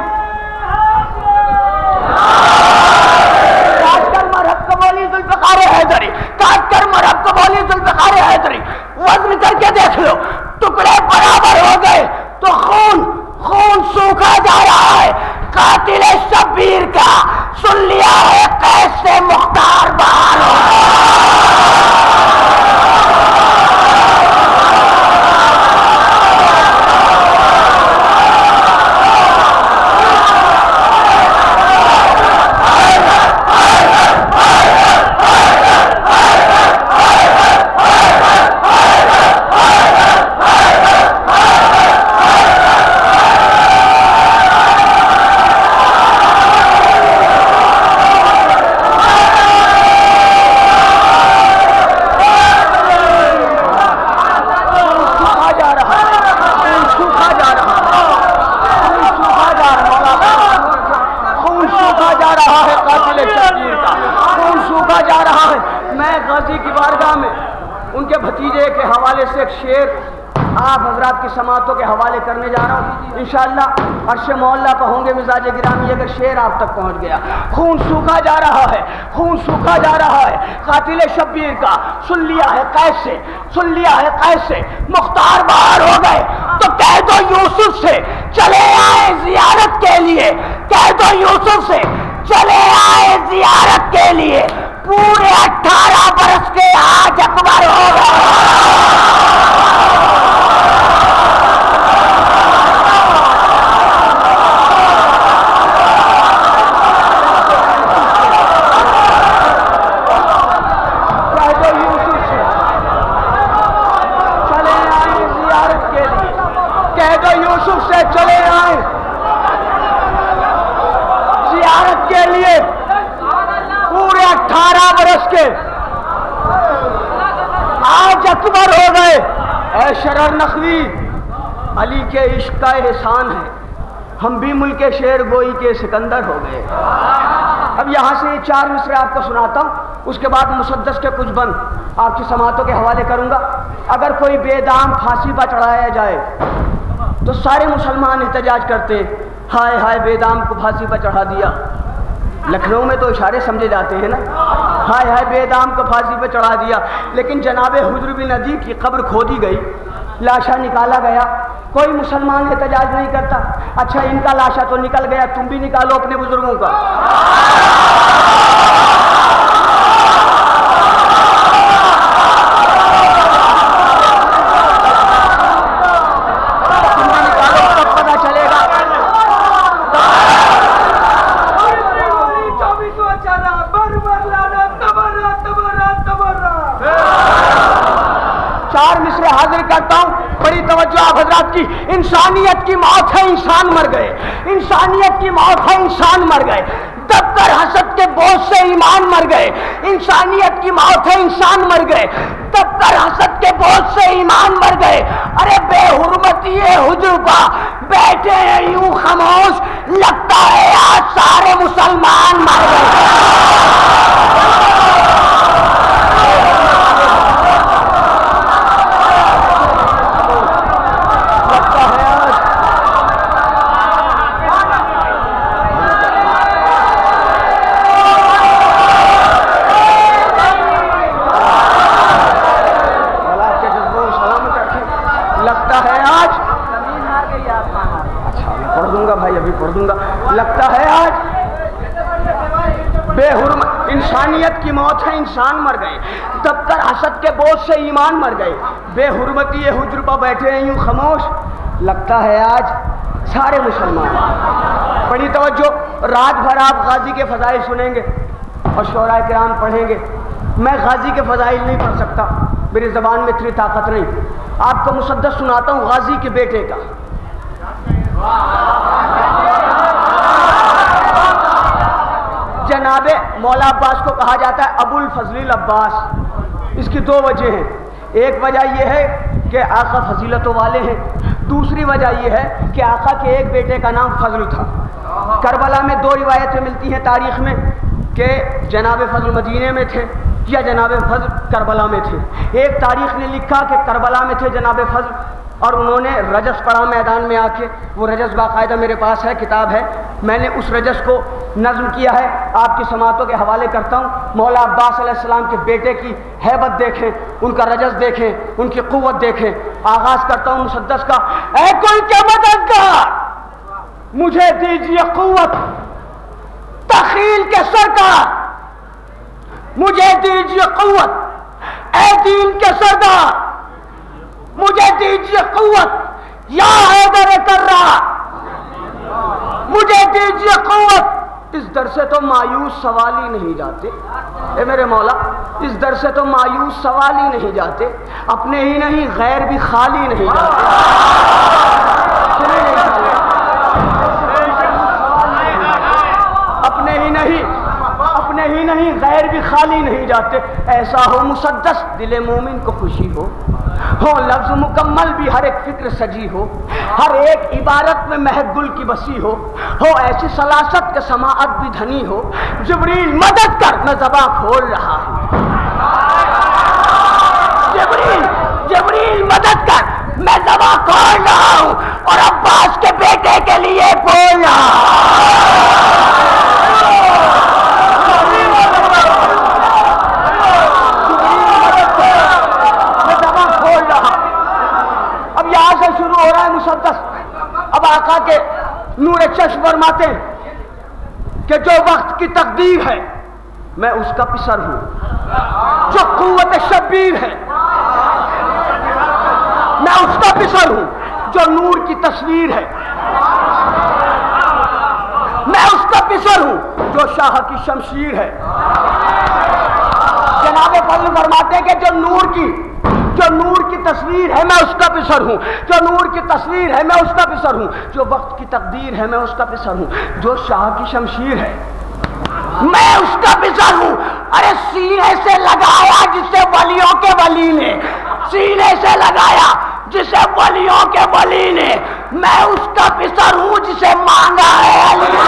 ذوالفقار حیدری، کاٹ کر مرحب کو بولی ذوالفقار حیدری، وزن کر کے دیکھ لو ٹکڑے برابر ہو گئے تو خون سوکھا جا رہا ہے۔ قاتل شبیر کا سن لیا ہے قیس سے مختار باہر ہو ایک شعر آپ حضرات کی سماعتوں کے حوالے کرنے جا رہا ہوں۔ انشاءاللہ عرش مولا پہ ہوں گے مزاج گرامی اگر شعر آپ تک پہنچ گیا۔ خون سوکھا جا رہا ہے، خون سوکھا جا رہا ہے، قاتل شبیر کا سن لیا ہے قیس سے، سن لیا ہے قیس سے مختار باہر ہو گئے تو کہہ دو یوسف سے چلے آئے زیارت کے لیے، کہہ دو یوسف سے چلے آئے زیارت کے لیے، پورے 18 برس کے آج اکبر ہو گئے۔ چلے آئے زیارت کے لیے، پورے 18 برس کے آج اکبر ہو گئے۔ اے شرر نخوی، علی کے عشق کا احسان ہے، ہم بھی ملک شیر گوئی کے سکندر ہو گئے۔ اب یہاں سے 4 مصرے آپ کو سناتا ہوں، اس کے بعد مسدس کے کچھ بند آپ کی سماعتوں کے حوالے کروں گا۔ اگر کوئی بے دام پھانسی پر چڑھایا جائے تو سارے مسلمان احتجاج کرتے، ہائے ہائے بے دام کو پھانسی پر چڑھا دیا۔ لکھنؤ میں تو اشارے سمجھے جاتے ہیں نا، ہائے ہائے بے دام کو پھانسی پر چڑھا دیا۔ لیکن جناب حضر بن ندی کی قبر کھودی گئی، لاشا نکالا گیا، کوئی مسلمان احتجاج نہیں کرتا۔ اچھا ان کا لاشا تو نکل گیا، تم بھی نکالو اپنے بزرگوں کا۔ حاضر کرتا ہوں، بڑی توجہ آپ حضرات کی۔ انسانیت کی موت ہے، انسان مر گئے، انسانیت کی موت ہے، انسان مر گئے۔ تب کر حسد کے بوجھ سے ایمان مر گئے. انسانیت کی موت ہے, انسان مر گئے. تب کر حسد کے بوجھ سے ایمان مر گئے. ارے بے حرمتی حجربا بیٹھے ہیں یوں خاموش, لگتا ہے آج سارے مسلمان مر گئے. لگتا ہے آج بے حرمت انسانیت کی موت ہے, انسان مر گئے. تب کر حسد کے بوجھ سے ایمان مر گئے. بے حرمتی حجر پر بیٹھے ہیں یوں خاموش, لگتا ہے آج سارے مسلمان. بڑی توجہ, رات بھر آپ غازی کے فضائل سنیں گے اور شعراء کرام پڑھیں گے. میں غازی کے فضائل نہیں پڑھ سکتا, میری زبان میں اتنی طاقت نہیں. آپ کو مسدس سناتا ہوں غازی کے بیٹے کا. جناب مولا عباس کو کہا جاتا ہے ابو الفضل العباس. اس کی دو وجہ ہیں. ایک وجہ یہ ہے کہ آقا فضیلتوں والے ہیں, دوسری وجہ یہ ہے کہ آقا کے ایک بیٹے کا نام فضل تھا. کربلا میں دو روایتیں ملتی ہیں تاریخ میں کہ جناب فضل مدینے میں تھے یا جناب فضل کربلا میں تھے. ایک تاریخ نے لکھا کہ کربلا میں تھے جناب فضل, اور انہوں نے رجس پڑھا میدان میں آ کے. وہ رجس باقاعدہ میرے پاس ہے, کتاب ہے, میں نے اس رجس کو نظم کیا ہے, آپ کی سماعتوں کے حوالے کرتا ہوں. مولا عباس علیہ السلام کے بیٹے کی ہیبت دیکھیں, ان کا رجس دیکھیں, ان کی قوت دیکھیں. آغاز کرتا ہوں مسدس کا. اے کوئی کیا مددگار, مجھے دیجیے قوت تخیل کے سرکار, مجھے دیجیے قوت اے دین کے سردار, مجھے دیجیے قوت یا حیدر کررا, مجھے دیجیے قوت. اس در سے تو مایوس سوال ہی نہیں جاتے, اے میرے مولا اس در سے تو مایوس سوال ہی نہیں جاتے. اپنے ہی نہیں غیر بھی خالی نہیں جاتے. اپنے ہی نہیں غیر بھی خالی نہیں جاتے. ایسا ہو مسدس دل مومن کو خوشی ہو لفظ مکمل بھی ہر ایک فکر سجی ہو, ہر ایک عبارت میں مہک گل کی بسی ہو ایسی سلاست کے سماعت بھی دھنی ہو. جبریل مدد کر, میں زباں کھول رہا ہوں. جبریل مدد کر, میں زباں کھول رہا ہوں اور عباس کے بیٹے کے لیے بول رہا ہوں. شروع ہو رہا ہے مسدس. اب آقا کے نور چشم فرماتے ہیں کہ جو وقت کی تقدیر ہے میں اس کا پسر ہوں, جو قوت شبیر ہے میں اس کا پسر ہوں, جو نور کی تصویر ہے میں اس کا پسر ہوں, جو شاہ کی شمشیر ہے. جناب فضل فرماتے ہیں کہ جو نور کی تصویر ہے میں اس کا پسر ہوں, جو نور کی تصویر ہے میں اس کا پسر ہوں, جو وقت کی تقدیر ہے میں اس کا پسر ہوں, جو شاہ کی شمشیر ہے میں اس کا پسر ہوں. ارے سینے سے لگایا جسے ولیوں کے ولی نے, سینے سے لگایا جسے ولیوں کے ولی نے, میں اس کا پسر ہوں جسے مانگا ہے علی نے.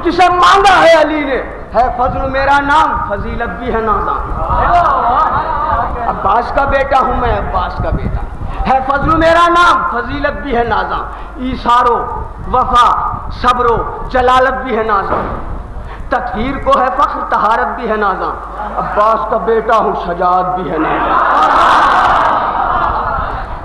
جسے مانگا ہے علی نے. ہے فضل میرا نام, فضیلت بھی ہے نازاں. عباس کا بیٹا ہوں میں, عباس کا بیٹا. ہے فضل میرا نام, فضیلت بھی ہے نازاں. ایثار و وفا صبر و جلالت بھی ہے نازاں. تطہیر کو ہے فخر, طہارت بھی ہے نازاں. عباس کا بیٹا ہوں, شجاعت بھی ہے نازاں.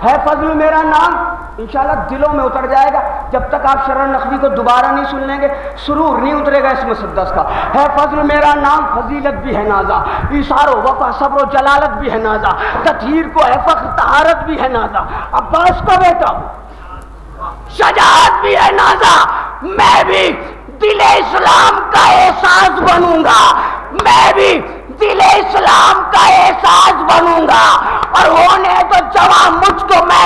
ہے فضل میرا نام انشاءاللہ دلوں میں اتر جائے گا. جب تک آپ شرر نقوی کو دوبارہ نہیں سن لیں گے سرور نہیں اترے گا اس مسدس کا. ہے فضل میرا نام فضیلت بھی ہے نازا, ایثار و وفا صبر و جلالت بھی ہے نازا, تطہیر کو ہے فخر طہارت بھی ہے نازا, عباس کا بیٹا ہوں شجاعت بھی ہے نازا. میں بھی دل اسلام کا احساس بنوں گا, میں بھی دل اسلام کا احساس بنوں گا, اور ہونے تو جوان مجھ کو میں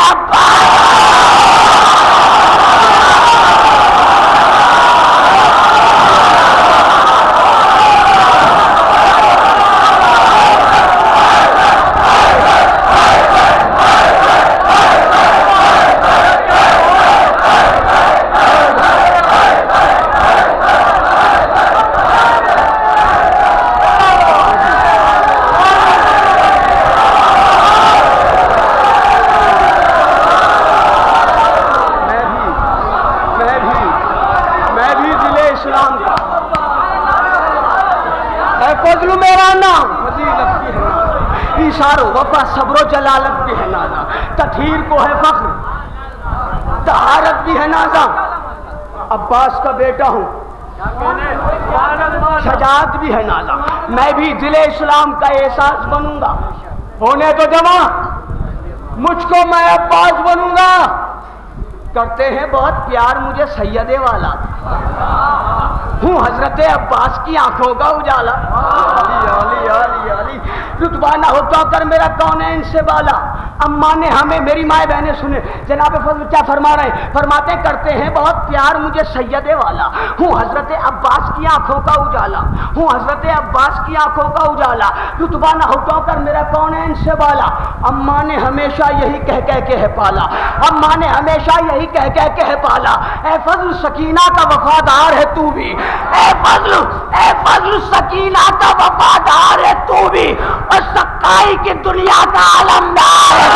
وفا صبر و جلالت بھی ہے نازا, تطہیر کو ہے فخر طہارت بھی ہے نازا. عباس کا بیٹا ہوں شجاعت بھی ہے نازا. میں بھی دل اسلام کا احساس بنوں گا, ہونے تو جمع مجھ کو میں عباس بنوں گا. کرتے ہیں بہت پیار مجھے سیدے والا, ہوں حضرت عباس کی آنکھوں کا اجالا. علی علی علی رتبہ نہ ہو تو کر میرا کونین سے بالا. اماں نے ہمیں میری مائیں بہنیں سنے جناب فضل کیا فرما رہے ہیں, فرماتے کرتے ہیں بہت پیار مجھے سیدے والا, ہوں حضرت عباس کی آنکھوں کا اجالا, ہوں حضرت عباس کی آنکھوں کا اجالا. رتبہ نہ ہو تو کر میرا کونین سے بالا. اماں نے ہمیشہ یہی کہہ کے ہے پالا, اماں نے ہمیشہ یہی کہہ کے ہے پالا. اے فضل سکینہ کا وفادار ہے تو بھی, اے فضل سکینہ کا وفادار ہے تو بھی, اور سقائی کی دنیا کا علمدار ہے.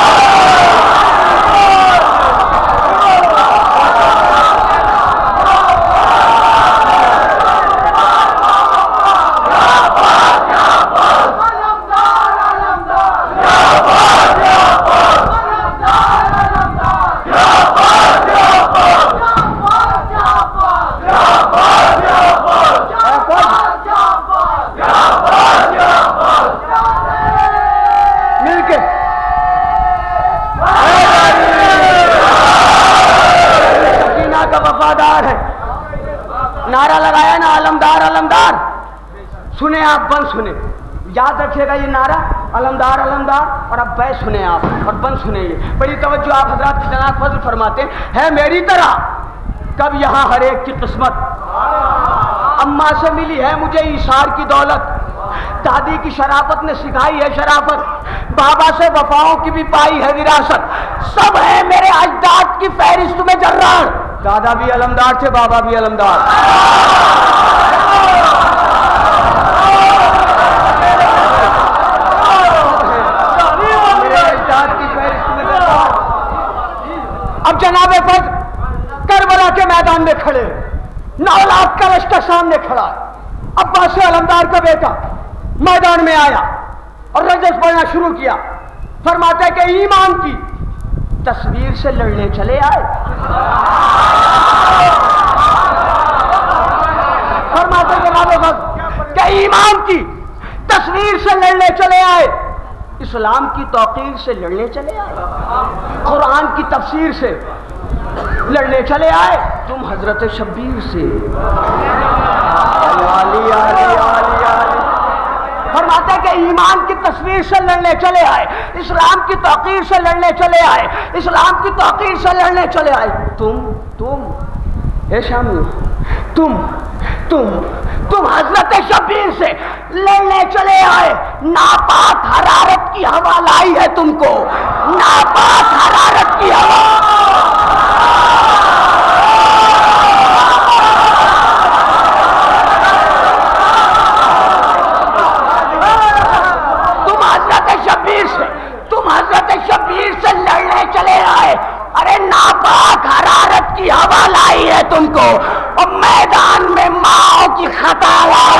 نعرہ لگایا نا علمدار علمدار. سنیں آپ بند سنیں, یاد رکھیے گا یہ نعرہ علمدار علمدار. اور اب بے سنیں آپ اور بند سنیں. یہ بڑی توجہ آپ حضرات کی جناب فضل فرماتے ہیں میری طرح کب یہاں ہر ایک کی قسمت. اماں سے ملی ہے مجھے ایثار کی دولت, دادی کی شرافت نے سکھائی ہے شرافت, بابا سے وفاؤں کی بھی پائی ہے وراثت. سب ہیں میرے اجداد کی فہرست میں جرار, دادا بھی علمدار تھے بابا بھی علمدار. اب جناب فضل کربلا کے میدان میں کھڑے, 9 لاکھ کا لشکر سامنے کھڑا ہے. عباس علمدار کا بیٹا میدان میں آیا اور رجس پڑھنا شروع کیا. فرماتا ہے کہ ایمان کی تصویر سے لڑنے چلے آئے. فرماتے جناب فضل کہ ایمان کی تصویر سے لڑنے چلے آئے, اسلام کی توقیر سے لڑنے چلے آئے, قرآن کی تفسیر سے لڑنے چلے آئے. تم حضرت شبیر سے علی علی علی علی. فرماتے کہ ایمان کی تصویر سے لڑنے چلے آئے, اسلام کی توقیر سے لڑنے چلے آئے, اسلام کی توقیر سے لڑنے چلے آئے. تم اے شامی تم حضرت شبیر سے لڑنے چلے آئے. ناپاک حرارت کی ہوا لائی ہے تم کو, ناپاک حرارت کی ہوا. تم حضرت شبیر سے لڑنے چلے آئے. ارے ناپاک حرارت کی ہوا لائی ہے تم کو, اور میدان میں ماؤں کی خطا لائی.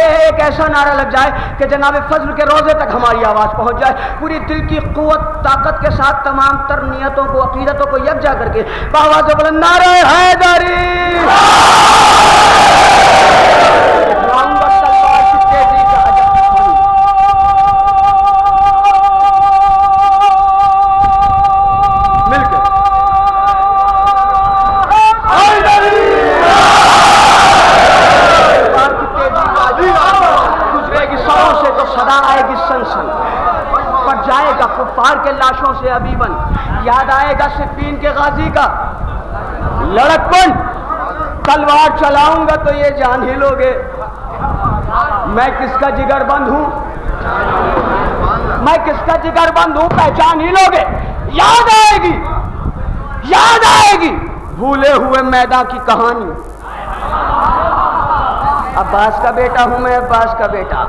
چاہتے ہیں ایک ایسا نعرہ لگ جائے کہ جناب فضل کے روزے تک ہماری آواز پہنچ جائے، پوری دل کی قوت طاقت کے ساتھ تمام تر نیتوں کو عقیدتوں کو یکجا کر کے بآواز بلند نعرہ حیدری کفار کے لاشوں سے ابیبن، یاد آئے گا صفین کے غازی کا لڑکپن، تلوار چلاؤں گا تو یہ جان ہی لوگے، میں کس کا جگر بند ہوں، میں کس کا جگر بند ہوں پہچان ہی لوگے، یاد آئے گی، یاد آئے گی بھولے ہوئے میدان کی کہانی، عباس کا بیٹا ہوں میں، عباس کا بیٹا،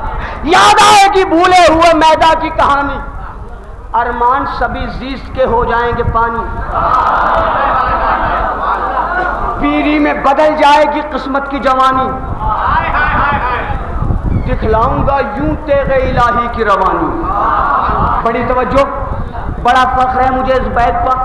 یاد آئے گی بھولے ہوئے میدان کی کہانی، ارمان سبھی زیست کے ہو جائیں گے پانی، پیری میں بدل جائے گی قسمت کی جوانی، دکھلاؤں گا یوں تیغ الہی کی روانی۔ بڑی توجہ، بڑا فخر ہے مجھے اس بیت پر